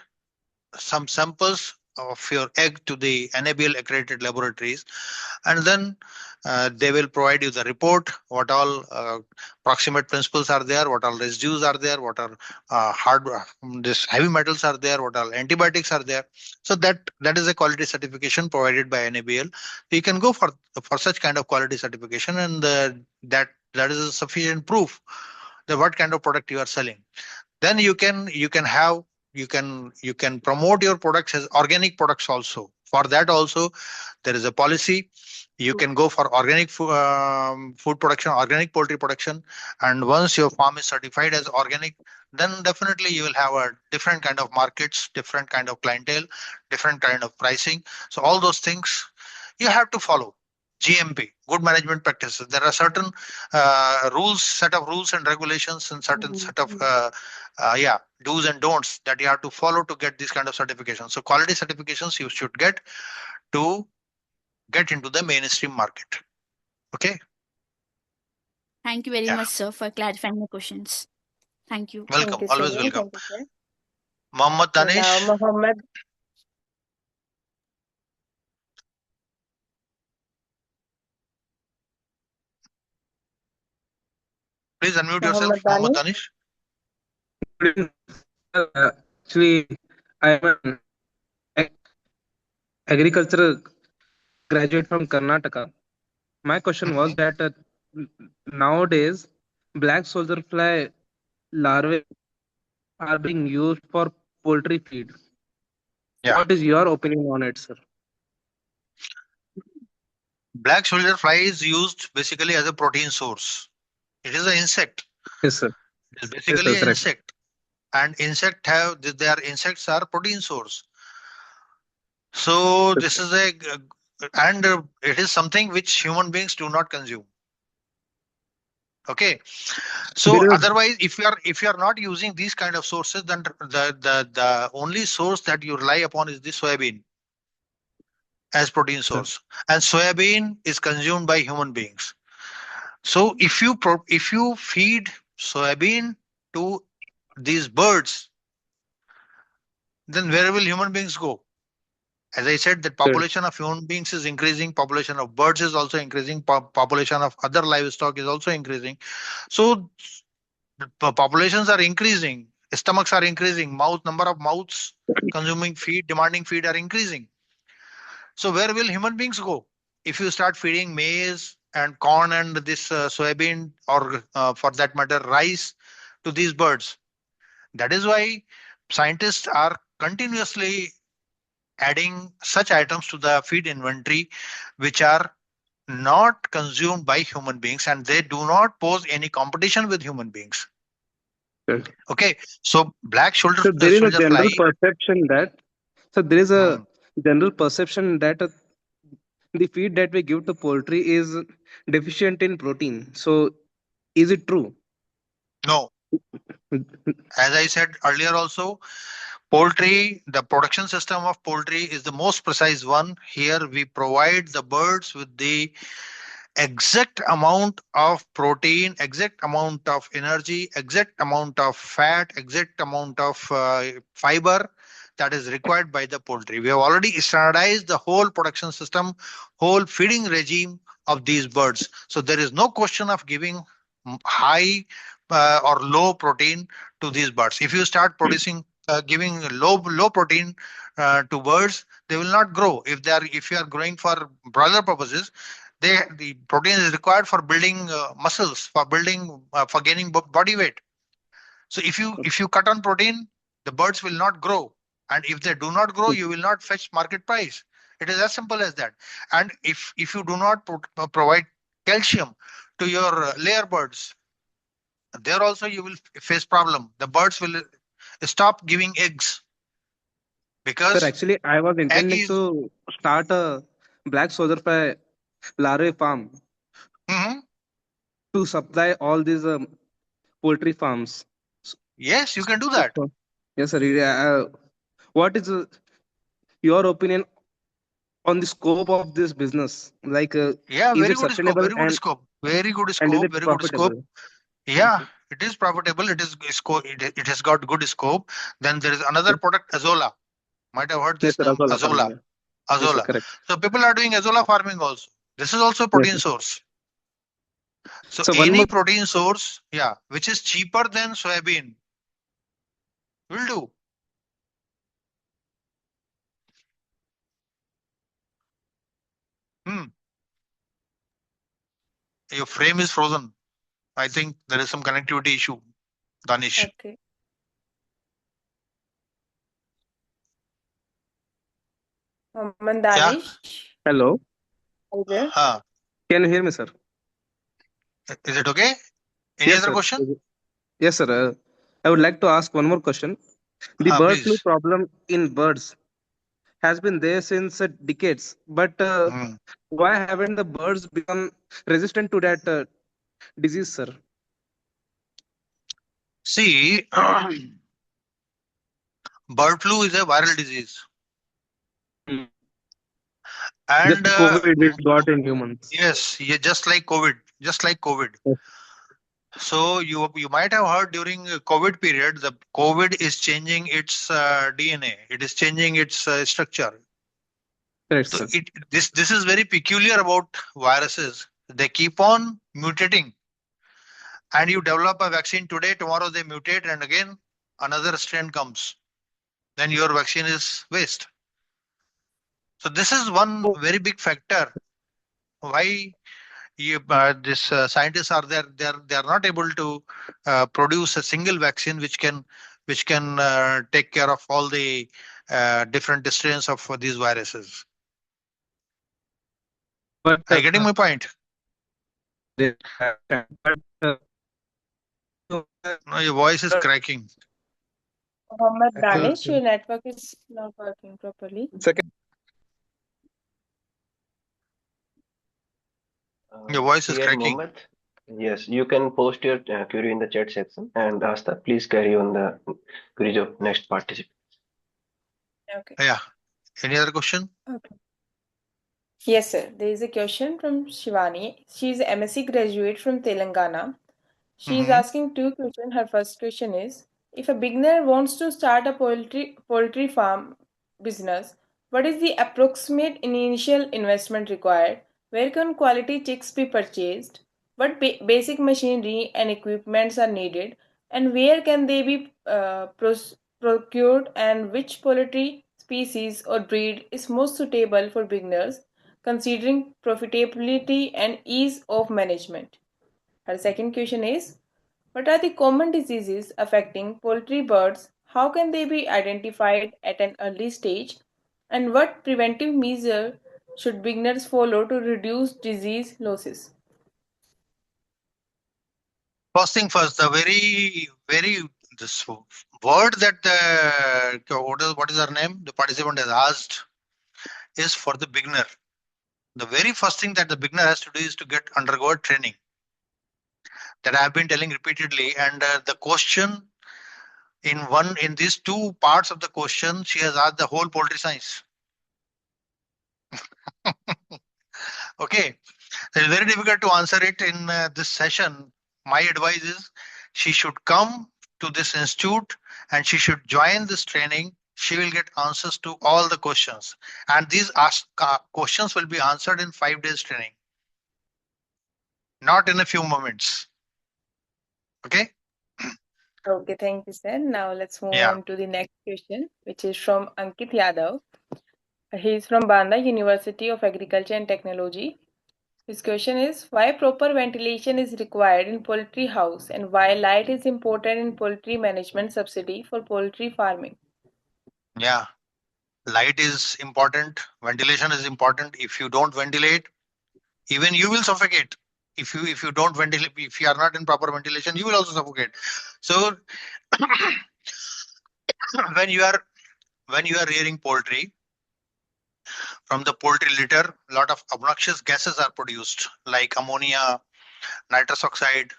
some samples of your egg to the NABL accredited laboratories, and then they will provide you the report, what all proximate principles are there, what all residues are there, what are this heavy metals are there, what all antibiotics are there. So that is a quality certification provided by NABL. So you can go for such kind of quality certification, and that is a sufficient proof that what kind of product you are selling. Then you can promote your products as organic products also. For that also there is a policy. You can go for organic food production, organic poultry production, and once your farm is certified as organic, then definitely you will have a different kind of markets, different kind of clientele, different kind of pricing. So all those things you have to follow. GMP, good management practices. There are certain set of rules and regulations, and certain set of do's and don'ts that you have to follow to get this kind of certification. So quality certifications you should get to get into the mainstream market. Okay. Thank you very Yeah. much, sir, for clarifying my questions. Thank you. Welcome. Thank you, Always Sandeep. welcome. Thank you, sir. Mohammed So now, Danish, Mohammed. please unmute yourself. Mohammed Mohammed Dani. Danish. Actually, I am an agriculture graduate from Karnataka. My question was that nowadays black soldier fly larvae are being used for poultry feed. Yeah. What is your opinion on it, sir? Black soldier fly is used basically as a protein source. It is an insect. Yes, sir. It is basically an correct. insect. And insects are protein source. So this is it is something which human beings do not consume. Okay, so There is a otherwise, if you are not using these kind of sources, then the only source that you rely upon is the soybean as protein source, and soybean is consumed by human beings. So if you feed soybean to these birds, then where will human beings go? As I said, that Correct. population of human beings is increasing, population of birds is also increasing, population of other livestock is also increasing. So populations are increasing, stomachs are increasing, number of mouths consuming feed, demanding feed are increasing. So where will human beings go? If you start feeding maize and corn and this soybean, or for that matter rice, to these birds. That is why scientists are continuously adding such items to the feed inventory which are not consumed by human beings, and they do not pose any competition with human beings. Correct. Okay, so black So there is a soldier general fly. perception that so there is a Hmm, general perception that the feed that we give to poultry is deficient in protein. So is it true? no, as I said earlier also, poultry, the production system of poultry is the most precise one. Here we provide the birds with the exact amount of protein, exact amount of energy, exact amount of fat, exact amount of fiber that is required by the poultry. We have already standardized the whole production system, whole feeding regime of these birds. So there is no question of giving high or low protein to these birds. If you start producing giving low protein to birds, they will not grow. If you are growing for broiler purposes, the protein is required for building muscles, for building for gaining body weight. So if you cut on protein, the birds will not grow, and if they do not grow, you will not fetch market price. It is as simple as that. And if you do not provide calcium to your layer birds, there also you will face problem. The birds will stop giving eggs, Sir, because actually, I was egg intending is. to start a black soldier fly larvae farm Mhm. to supply all these poultry farms. Yes, you can do that. So, yes, sir. What is your opinion on the scope of this business? Like, Yeah, is very it good scope, sustainable very good scope, very good and is scope, it very good scope. profitable? Yeah, it is profitable. It is it has got good scope. Then there is another product, Azola. Might have heard Yes, this sir. name, Azola farming. Azola. Yeah. Yes, sir. Azola. Correct. So people are doing Azola farming also. This is also a Yes, protein sir. source. So So one any more. protein source, yeah, which is cheaper than soybean will do. Hmm. Your frame is frozen. I think there is some connectivity issue, Danish. Okay. Mohammed Yeah. Danish, Hello. are you there? Can you hear me, sir? Is it okay? Any Yes, other sir. question? Yes, sir. I would like to ask one more question. The bird flu Please. problem in birds has been there since decades, but Hmm. why haven't the birds become resistant to that disease, sir? See, bird flu is a viral disease, Hmm. Just and COVID we got in humans. yes, yeah, just like COVID, just like COVID. Yes, So you might have heard during COVID period, the COVID is changing its DNA. It is changing its structure. correct, So sir. this is very peculiar about viruses. They keep on mutating, and you develop a vaccine today, tomorrow they mutate, and again another strain comes. Then your vaccine is waste. So this is one very big factor why this scientists are there. They are not able to produce a single vaccine which can take care of all the different strains of these viruses. But Are you getting my point? they- but so, No, your voice is cracking. Mohammed uh, Danish, your network is not working properly. second, Your voice is Here, cracking. Mohammed. Yes, you can post your query in the chat section, and Asta, please carry on the queries of next participant. Okay. Yeah. Any other question? Okay. Yes, sir. There is a question from Shivani. She is a MSc graduate from Telangana. She is Mm-hmm. asking two questions. Her first question is, if a beginner wants to start a poultry farm business, what is the approximate initial investment required? Where can quality chicks be purchased? What basic machinery and equipments are needed? And where can they be procured? And which poultry species or breed is most suitable for beginners, considering profitability and ease of management? Her second question is, what are the common diseases affecting poultry birds? How can they be identified at an early stage? And what preventive measure should beginners follow to reduce disease losses? First thing first, the very this word that what is her name? The participant has asked is for the beginner. The very first thing that the beginner has to do is to undergo training. That I have been telling repeatedly, and the question in these two parts of the question, she has asked the whole poultry science. Okay, so it's very difficult to answer it in this session. My advice is she should come to this institute and she should join this training. She will get answers to all the questions, and these questions will be answered in 5 days training, not in a few moments. Okay. Okay, thank you, sir. Now let's move Yeah. on to the next question, which is from Ankit Yadav. He is from Banda University of Agriculture and Technology. His question is, why proper ventilation is required in poultry house and why light is important in poultry management subsidy for poultry farming? Yeah. Light is important. Ventilation is important. If you don't ventilate, even you will suffocate. If you don't ventilate, if you are not in proper ventilation, you will also suffocate. So when you are rearing poultry, from the poultry litter, a lot of obnoxious gases are produced like ammonia, nitrous oxide,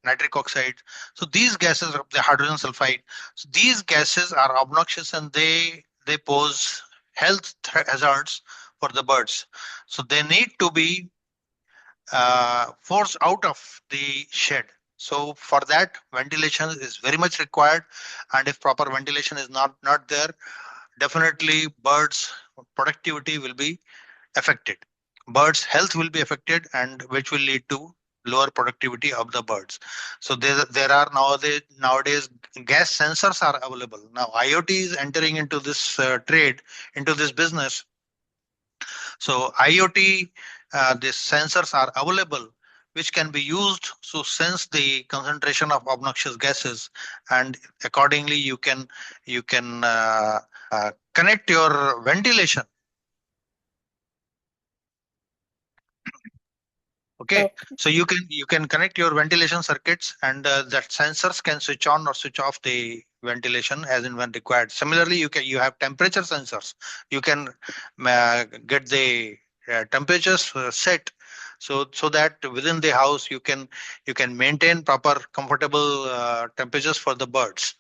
nitric oxide. So these gases, the hydrogen sulfide, so these gases are obnoxious and they pose health hazards for the birds. So they need to be forced out of the shed. So for that, ventilation is very much required, and if proper ventilation is not there, definitely birds productivity will be affected. Birds health will be affected, and which will lead to lower productivity of the birds. So there are nowadays gas sensors are available. Now IoT is entering into this trade, into this business. So IoT, these sensors are available, which can be used to sense the concentration of obnoxious gases, and accordingly you can connect your ventilation. Okay, so you can connect your ventilation circuits, and that sensors can switch on or switch off the ventilation as and when required. Similarly, you have temperature sensors. You can get the temperatures set so that within the house you can maintain proper comfortable temperatures for the birds.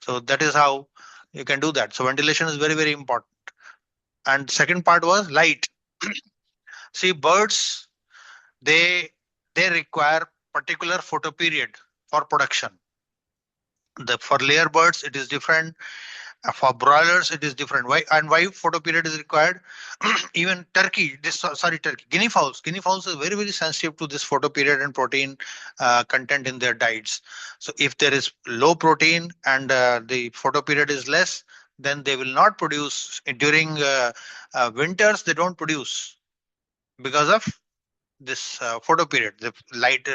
So that is how you can do that. So ventilation is very important. And second part was light. See, birds, they they require particular photo period for production. For layer birds it is different. For broilers it is different. Why photo period is required? Even turkey, guinea fowls are very sensitive to this photo period and protein content in their diets. So if there is low protein and the photo period is less, then they will not produce during winters. They don't produce because of this photo period. The light,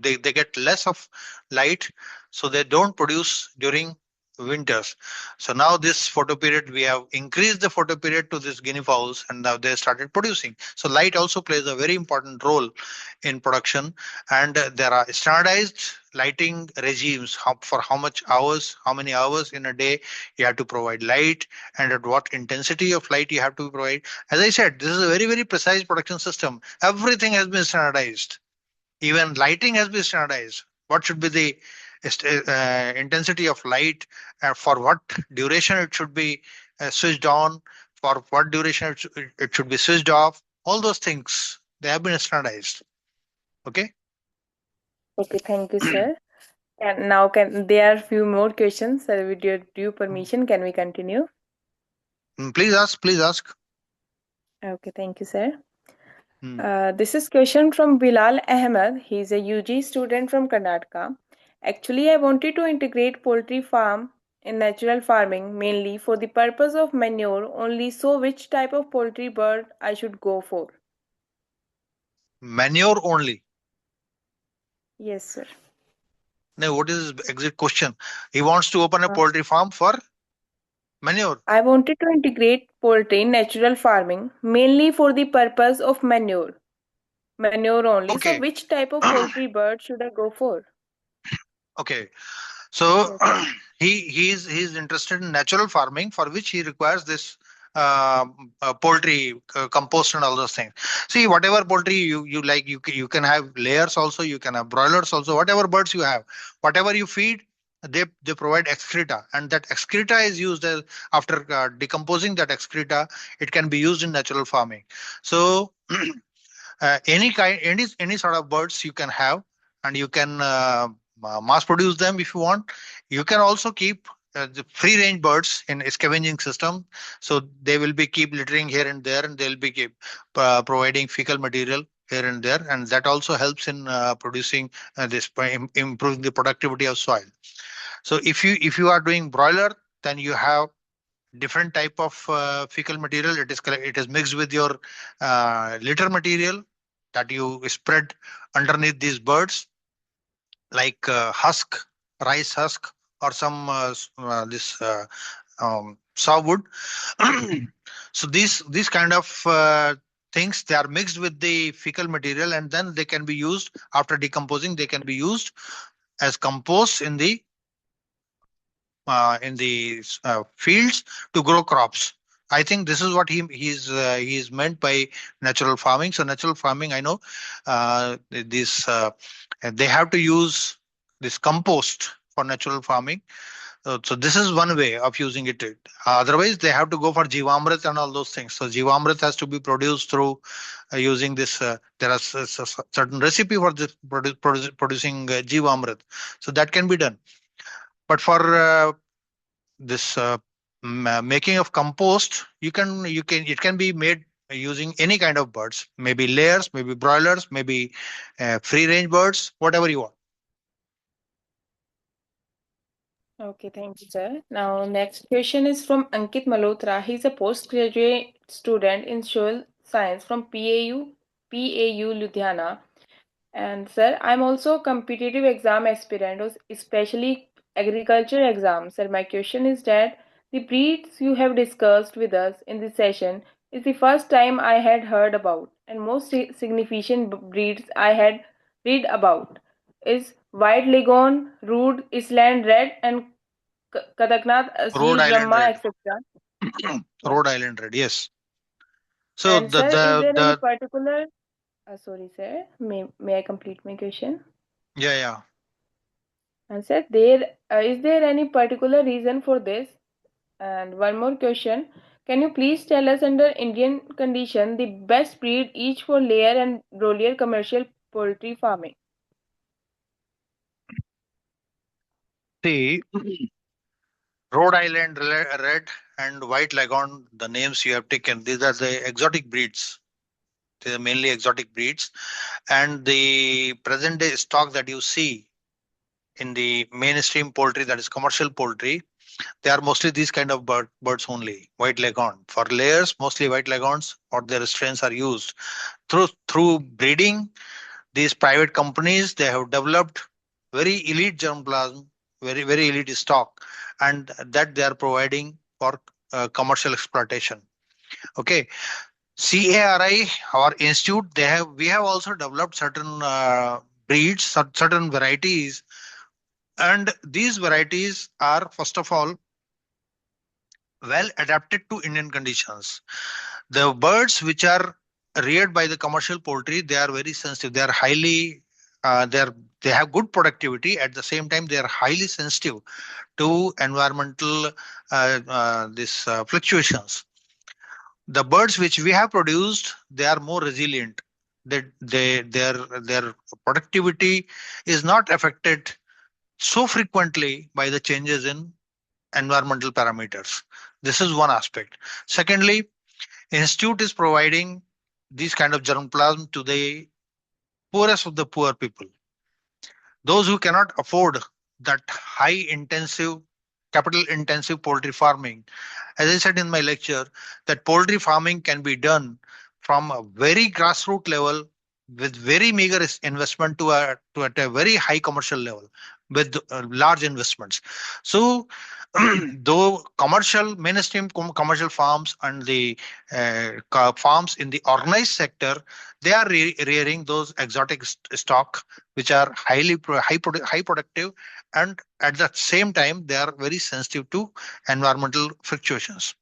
they get less of light, so they don't produce during winters. So now this photo period, we have increased the photo period to this guinea fowls, and now they started producing. So light also plays a very important role in production, and there are standardized lighting regimes. For how much hours, how many hours in a day you have to provide light, and at what intensity of light you have to provide. As I said, this is a very precise production system. Everything has been standardized. Even lighting has been standardized. What should be the intensity of light, for what duration it should be switched on, for what duration it should be switched off. All those things, they have been standardized. Okay. Okay, thank you, sir. And now there are few more questions. Sir, with your due permission, can we continue? Please ask. Please ask. Okay, thank you, sir. Hmm. This is question from Bilal Ahmed. He's a UG student from Karnataka. Actually, I wanted to integrate poultry farm in natural farming mainly for the purpose of manure only. So, which type of poultry bird I should go for? Manure only. Yes, sir. Now, what is his exact question? He wants to open a Uh, poultry farm for manure. I wanted to integrate poultry in natural farming mainly for the purpose of manure only. So, Okay. which type of poultry bird should I go for? Okay. So Yes, sir. he's interested in natural farming, for which he requires this poultry compost and all those things. See, whatever poultry you like, you can have layers also, you can have broilers also, whatever birds you have, whatever you feed, they provide excreta, and that excreta is used as, after decomposing that excreta, it can be used in natural farming. So any sort of birds you can have, and you can mass produce them if you want. You can also keep the free range birds in a scavenging system, so they will be keep littering here and there, and they'll be keep providing fecal material here and there, and that also helps in producing improving the productivity of soil. So if you are doing broiler, then you have different type of fecal material. It is mixed with your litter material that you spread underneath these birds, like rice husk, or some this sawwood. So these kind of things, they are mixed with the fecal material, and then they can be used after decomposing. They can be used as compost in the fields to grow crops. I think this is what he's meant by natural farming. So natural farming, I know this they have to use this compost for natural farming. So this is one way of using it. Otherwise, they have to go for Jivamrit and all those things. So Jivamrit has to be produced through using this. There are certain recipe for this producing Jivamrit. So that can be done. But for this making of compost, it can be made using any kind of birds, maybe layers, maybe broilers, maybe free range birds, whatever you want. Okay, thank you, sir. Now, next question is from Ankit Malhotra. He's a postgraduate student in social science from PAU Ludhiana. And sir, I'm also a competitive exam aspirant, especially agriculture exams. Sir, my question is that the breeds you have discussed with us in this session is the first time I had heard about, and most significant breeds I had read about is White Leghorn, Rude Island Red, and Kadaknath Rhode Asli Island Brahma, red. etc. Yes. Rhode Island red, yes. So And the sir, is the there any the particular? Sorry, sir. May I complete my question? yeah. And sir, there is there any particular reason for this? And one more question. Can you please tell us under Indian condition the best breed each for layer and broiler commercial poultry farming? See, Rhode Island red and White Leghorn, the names you have taken, these are the exotic breeds. They are mainly exotic breeds, and the present day stock that you see in the mainstream poultry, that is commercial poultry, they are mostly these kind of birds only. White leghorn for layers, mostly white leghorns or their strains are used through breeding. These private companies, they have developed very elite germplasm, very elite stock, and that they are providing for commercial exploitation. Okay. CARI, our institute, we have also developed certain breeds, certain varieties, and these varieties are, first of all, well adapted to Indian conditions. The birds which are reared by the commercial poultry, they are very sensitive. They are highly they have good productivity. At the same time, they are highly sensitive to environmental fluctuations. The birds which we have produced, they are more resilient. Their productivity is not affected so frequently by the changes in environmental parameters. This is one aspect. Secondly, institute is providing these kind of germplasm to the poorest of the poor people, those who cannot afford that high intensive, capital intensive poultry farming. As I said in my lecture, that poultry farming can be done from a very grassroots level with very meager investment to at a very high commercial level with large investments. So though commercial mainstream commercial farms and the farms in the organized sector, they are rearing those exotic stock which are high productive, and at the same time they are very sensitive to environmental fluctuations.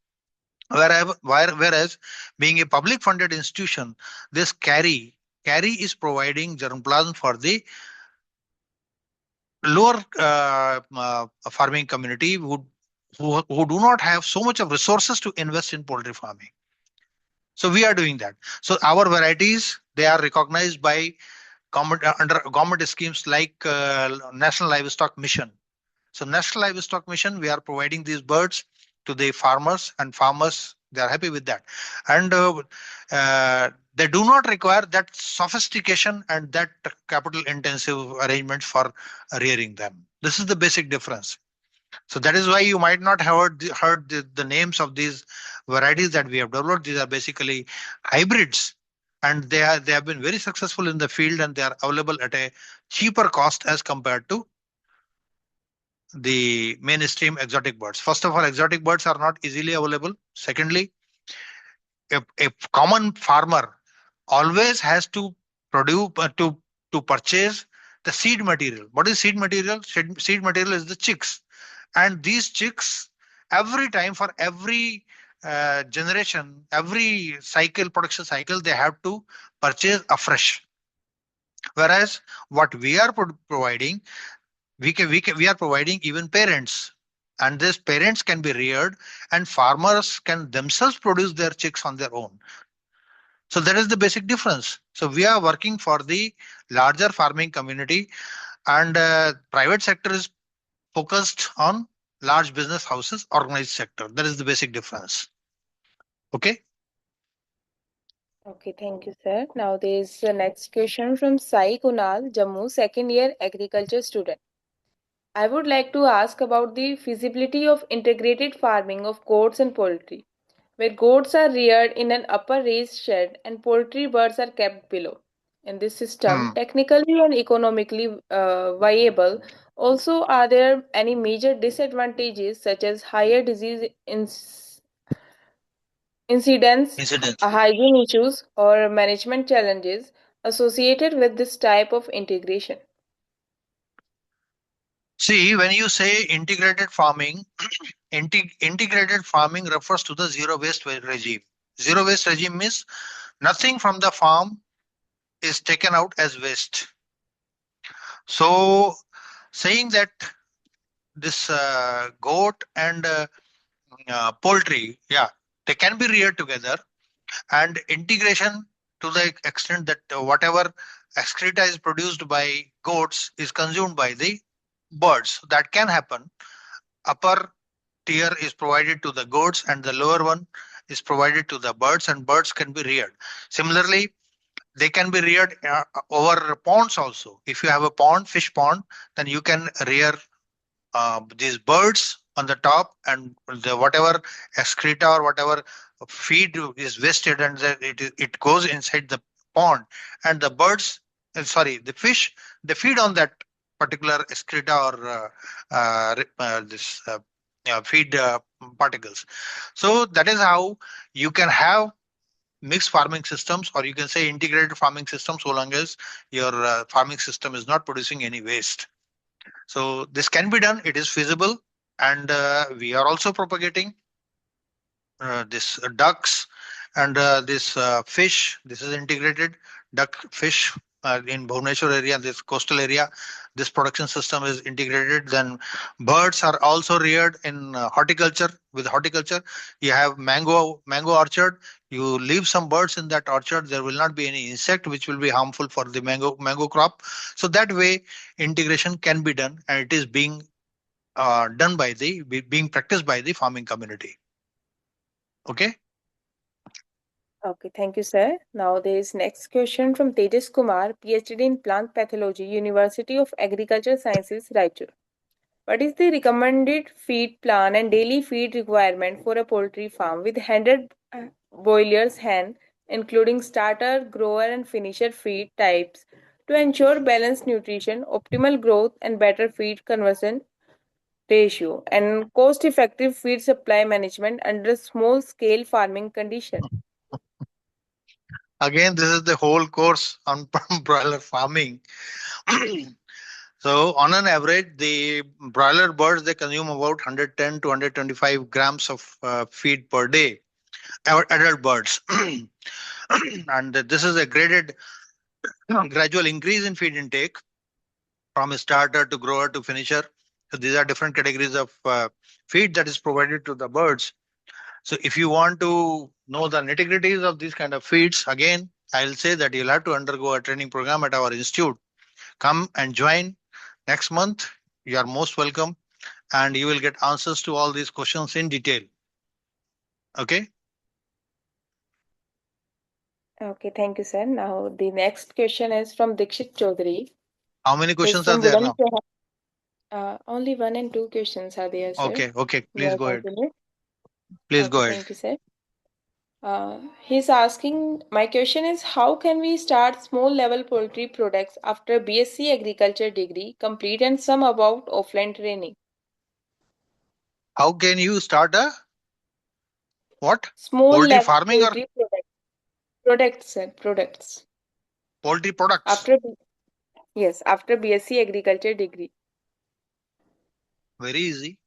Whereas being a public funded institution, this CARI is providing germplasm for the lower farming community who do not have so much of resources to invest in poultry farming. So we are doing that. So our varieties, they are recognized by government under government schemes like National Livestock Mission. So National Livestock Mission, we are providing these birds to the farmers, and farmers, they are happy with that. And they do not require that sophistication and that capital intensive arrangements for rearing them. This is the basic difference. So that is why you might not have heard the names of these varieties that we have developed. These are basically hybrids, and they have been very successful in the field, and they are available at a cheaper cost as compared to the mainstream exotic birds. First of all, exotic birds are not easily available. Secondly, a common farmer always has to produce to purchase the seed material. What is seed material? Seed material is the chicks, and these chicks, every time for every generation, every cycle, production cycle, they have to purchase afresh. Whereas what we are providing, we are providing even parents, and these parents can be reared, and farmers can themselves produce their chicks on their own. So that is the basic difference. So we are working for the larger farming community, and private sector is focused on large business houses, organized sector. That is the basic difference. Okay. Okay, thank you, sir. Now there is the next question from Sai Kunal, Jammu, second year agriculture student. I would like to ask about the feasibility of integrated farming of goats and poultry, where goats are reared in an upper raised shed and poultry birds are kept below. In this system, technically and economically viable, also are there any major disadvantages such as higher disease incidence, hygiene issues, or management challenges associated with this type of integration? See, when you say integrated farming, integrated farming refers to the zero waste regime. Zero waste regime means nothing from the farm is taken out as waste. So saying that this goat and poultry, yeah, they can be reared together, and integration to the extent that whatever excreta is produced by goats is consumed by the birds. That can happen. Upper tier is provided to the goats and the lower one is provided to the birds, and birds can be reared. Similarly, they can be reared over ponds also. If you have a pond, fish pond, then you can rear these birds on the top, and the whatever excreta or whatever feed is wasted, and it goes inside the pond, and the birds, the fish, they feed on that particular excreta or this feed particles. So that is how you can have mixed farming systems, or you can say integrated farming systems, so long as your farming system is not producing any waste. So this can be done. It is feasible, and we are also propagating this ducks and this fish. This is integrated duck fish in Bhubaneswar area, this coastal area, this production system is integrated. Then birds are also reared in horticulture. With horticulture, you have mango orchard. You leave some birds in that orchard, there will not be any insect which will be harmful for the mango crop. So that way, integration can be done, and it is being done by being practiced by the farming community. Okay. Okay, thank you, sir. Now there is next question from Tejas Kumar, PhD in Plant Pathology, University of Agriculture Sciences, Raichur. What is the recommended feed plan and daily feed requirement for a poultry farm with 100 boilers hen, including starter, grower, and finisher feed types to ensure balanced nutrition, optimal growth, and better feed conversion ratio, and cost-effective feed supply management under small-scale farming conditions? Again, this is the whole course on broiler farming. So on an average, the broiler birds, they consume about 110 to 125 grams of feed per day, our adult birds. And this is a graded gradual increase in feed intake from a starter to grower to finisher. So these are different categories of feed that is provided to the birds. So if you want to know the nitty-gritties of these kind of feeds, again, I'll say that you'll have to undergo a training program at our institute. Come and join next month. You are most welcome, and you will get answers to all these questions in detail. Okay. Okay, thank you, sir. Now the next question is from Dikshit Chaudhary. How many He's questions are from there now? Only 1 and 2 questions are there, sir. Okay. We Please are go ahead. continuing. Please go Okay, ahead. thank you, sir. He's asking, my question is, how can we start small level poultry products after BSc Agriculture degree complete and some about offline training? How can you start a what? Small Poultry level farming or poultry products, sir, products. poultry products? After BSc Agriculture degree. Very easy.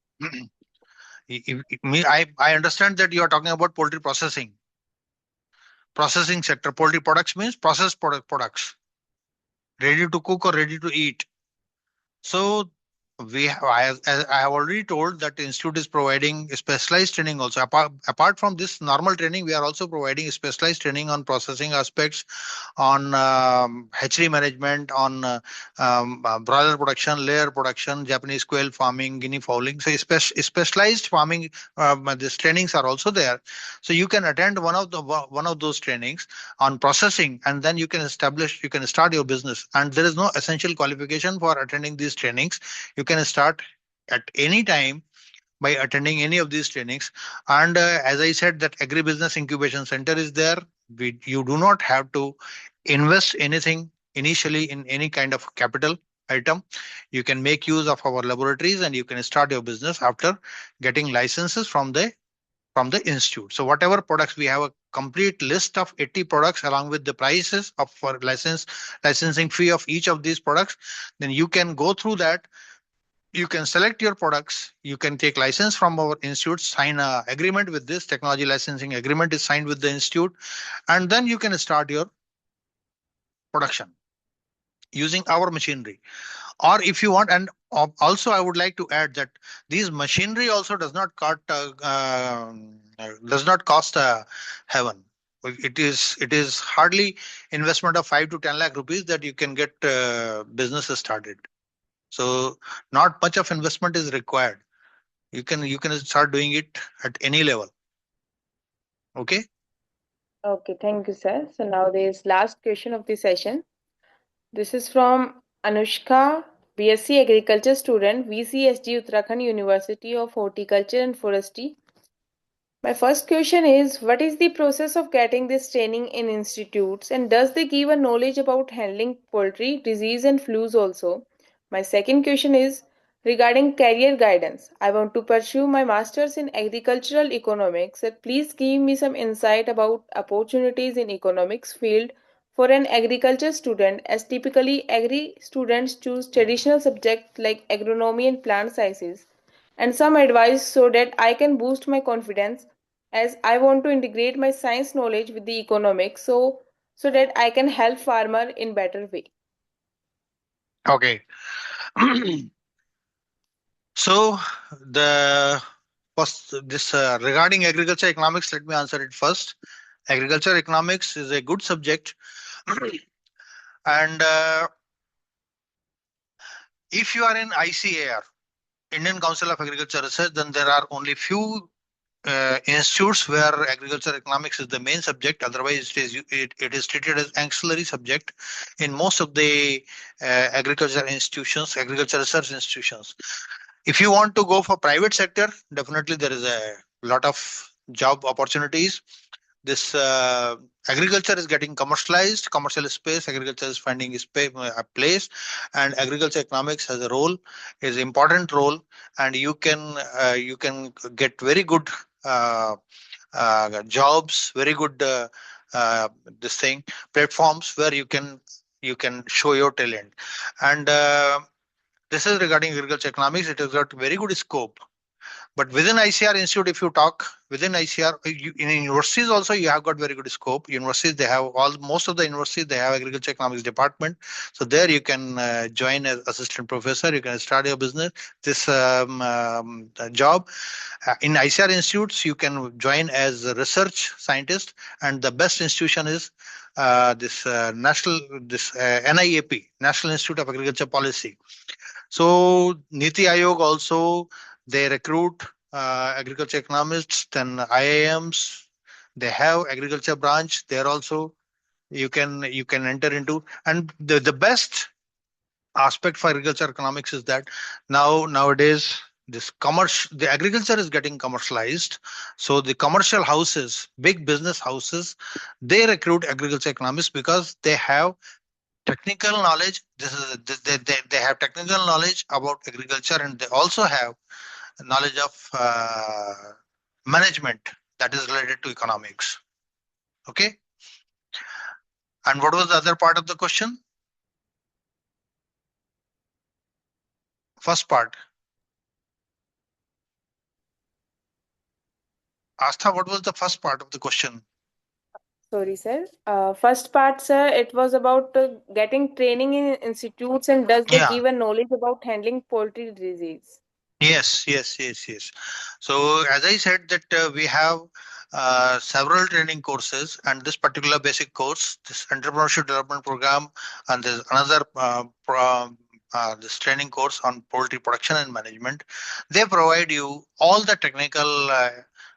I understand that you are talking about poultry processing sector. Poultry products means processed products, ready to cook or ready to eat. So I have already told that the institute is providing specialized training also. Apart from this normal training, we are also providing specialized training on processing aspects, on hatchery management, on broiler production, layer production, Japanese quail farming, guinea fowling. So specialized farming, these trainings are also there. So you can attend one of those trainings on processing, and then you can start your business. And there is no essential qualification for attending these trainings. You can start at any time by attending any of these trainings. And as I said, that agribusiness incubation center is there. You do not have to invest anything initially in any kind of capital item. You can make use of our laboratories, and you can start your business after getting licenses from the institute. So whatever products, we have a complete list of 80 products along with the prices of for licensing fee of each of these products. Then you can go through that. You can select your products. You can take license from our institute, sign a agreement with this technology licensing agreement is signed with the institute, and then you can start your production using our machinery. Or if you want, and also I would like to add that these machinery also does not cost heaven. It is hardly investment of 5 to 10 lakh rupees that you can get business started. So not much of investment is required. You can start doing it at any level. Okay. Okay, thank you, sir. So now there is last question of the session. This is from Anushka, BSc Agriculture student, VCSD Uttarakhand University of Horticulture and Forestry. My first question is, what is the process of getting this training in institutes, and does they give a knowledge about handling poultry, disease and flus also? My second question is regarding career guidance. I want to pursue my masters in agricultural economics. So please give me some insight about opportunities in economics field for an agriculture student, as typically agri students choose traditional subjects like agronomy and plant sciences, and some advice so that I can boost my confidence as I want to integrate my science knowledge with the economics. So so that I can help farmer in better way? Okay. So the first, this regarding agriculture economics, let me answer it first. Agriculture economics is a good subject, and if you are in ICAR, Indian Council of Agriculture Research, then there are only few institutes where agriculture economics is the main subject. Otherwise, it is treated as ancillary subject in most of the agriculture institutions, agriculture research institutions. If you want to go for private sector, definitely there is a lot of job opportunities. This agriculture is getting commercialized, commercial space, agriculture is finding a place, and agriculture economics has a role, is important role, and you can get very good jobs, very good this thing platforms where you can show your talent, and this is regarding agriculture economics. It has got very good scope. But within ICR Institute, if you talk within ICR, in universities also you have got very good scope. Universities, they have most of the universities, they have agriculture economics department. So there you can join as assistant professor. You can start your business. This job in ICR institutes, you can join as a research scientist, and the best institution is this NIAP, National Institute of Agriculture Policy. So Niti Aayog also, they recruit agriculture economists, then IIMs, they have agriculture branch there also. You can enter into, and the best aspect for agriculture economics is that nowadays the agriculture is getting commercialized. So the commercial houses, big business houses, they recruit agriculture economists because they have technical knowledge. They have technical knowledge about agriculture, and they also have knowledge of management that is related to economics. Okay. And what was the other part of the question? First part. Astha, what was the first part of the question? Sorry, sir. First part, sir, it was about getting training in institutes, and does they Yeah. give a knowledge about handling poultry disease? Yes. So as I said that we have several training courses, and this particular basic course, this entrepreneurship development program, and there's another this training course on poultry production and management. They provide you all the technical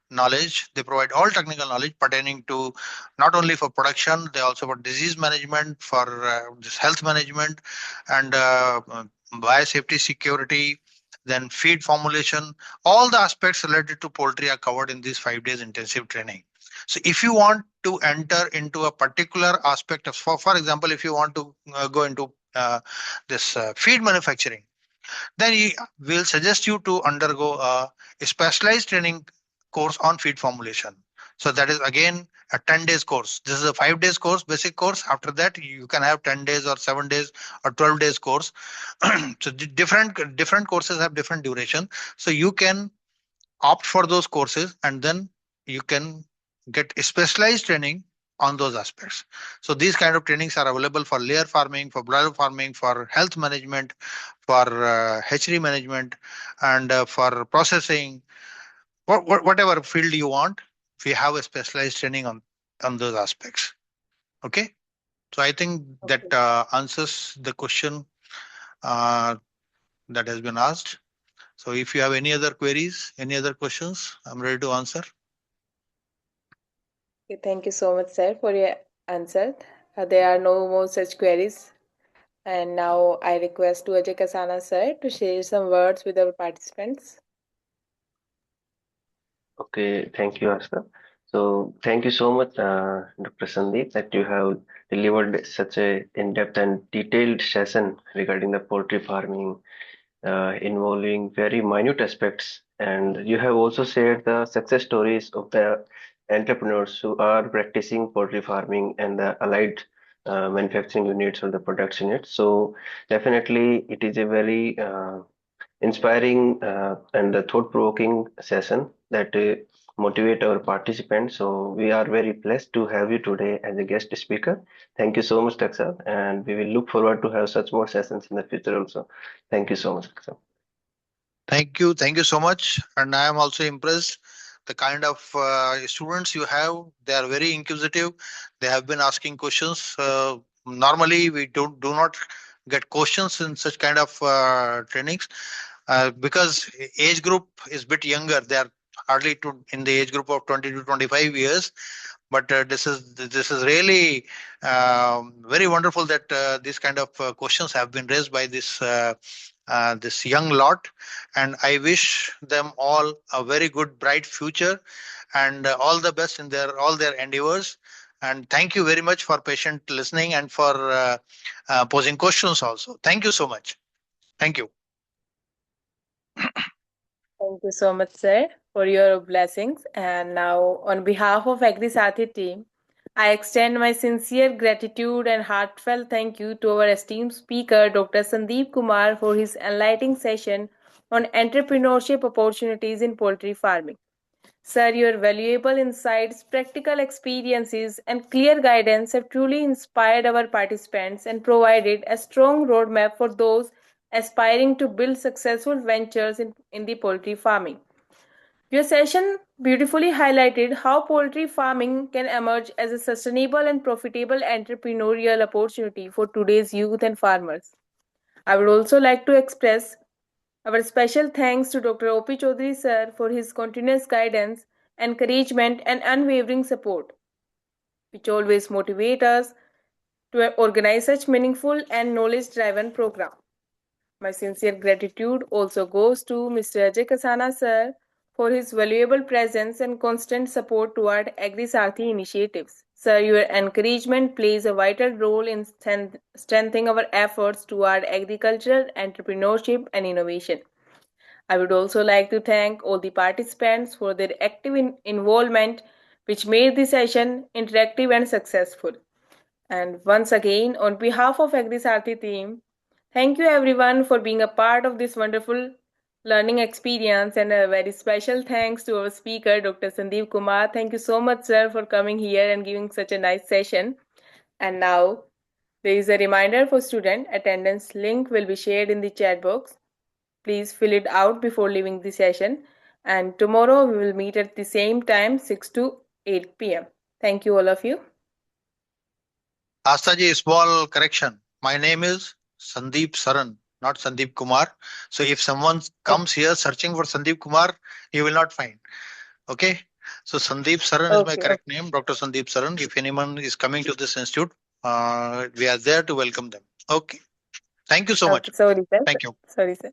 knowledge. They provide all technical knowledge pertaining to not only for production, they also for disease management, for this health management, and biosafety security, then feed formulation. All the aspects related to poultry are covered in this 5 days intensive training. So if you want to enter into a particular aspect of, for example, if you want to go into this feed manufacturing, then we'll suggest you to undergo a specialized training course on feed formulation. So that is again a 10 days course. This is a 5 days course, basic course. After that, you can have 10 days or 7 days or 12 days course. So different courses have different duration. So you can opt for those courses, and then you can get specialized training on those aspects. So these kind of trainings are available for layer farming, for broiler farming, for health management, for hatchery management, and for processing, whatever field you want. We have a specialized training on those aspects. Okay. So I think that answers the question that has been asked. So if you have any other queries, any other questions, I'm ready to answer. Okay, thank you so much, sir, for your answer. There are no more such queries. And now I request to Ajay Kasana, sir, to share some words with our participants. Okay, thank you, Asta. So thank you so much, Dr. Sandeep, that you have delivered such a in-depth and detailed session regarding the poultry farming, involving very minute aspects. And you have also shared the success stories of the entrepreneurs who are practicing poultry farming and the allied manufacturing units or the production units. So definitely it is a very inspiring and thought-provoking session that motivate our participants. So we are very blessed to have you today as a guest speaker. Thank you so much, Dr. And we will look forward to have such more sessions in the future also. Thank you so much, Dr. Thank you. Thank you so much. And I am also impressed the kind of students you have. They are very inquisitive. They have been asking questions. Normally, we do not get questions in such kind of trainings because age group is bit younger. They are hardly in the age group of 20 to 25 years. But this is really very wonderful that these kind of questions have been raised by this young lot, and I wish them all a very good bright future and all the best in all their endeavors. And thank you very much for patient listening and for posing questions also. Thank you so much. Thank you. Thank you so much, sir, for your blessings. And now, on behalf of Agri SAARTHI team, I extend my sincere gratitude and heartfelt thank you to our esteemed speaker, Dr. Sandeep Kumar, for his enlightening session on entrepreneurship opportunities in poultry farming. Sir, your valuable insights, practical experiences, and clear guidance have truly inspired our participants and provided a strong roadmap for those aspiring to build successful ventures in the poultry farming. Your session beautifully highlighted how poultry farming can emerge as a sustainable and profitable entrepreneurial opportunity for today's youth and farmers. I would also like to express our special thanks to Dr. O.P. Chaudhary sir for his continuous guidance, encouragement, and unwavering support, which always motivate us to organize such meaningful and knowledge-driven programs. My sincere gratitude also goes to Mr. Ajay Kasana sir for his valuable presence and constant support toward Agri SAARTHI initiatives. Sir, your encouragement plays a vital role in strengthening our efforts toward agriculture, entrepreneurship, and innovation. I would also like to thank all the participants for their active involvement, which made the session interactive and successful. And once again, on behalf of Agri SAARTHI team, thank you everyone for being a part of this wonderful learning experience, and a very special thanks to our speaker, Dr. Sandeep Kumar. Thank you so much, sir, for coming here and giving such a nice session. And now, there is a reminder for student attendance link will be shared in the chat box. Please fill it out before leaving the session. And tomorrow we will meet at the same time, 6 to 8 p.m. Thank you, all of you. Astaji, small correction. My name is Sandeep Saran, not Sandeep Kumar. So if someone comes here searching for Sandeep Kumar, you will not find. Okay. So Sandeep Saran is my correct name, Dr. Sandeep Saran. If anyone is coming to this institute, we are there to welcome them. Okay. Thank you so much. Sorry, sir. Thank you. Sorry, sir.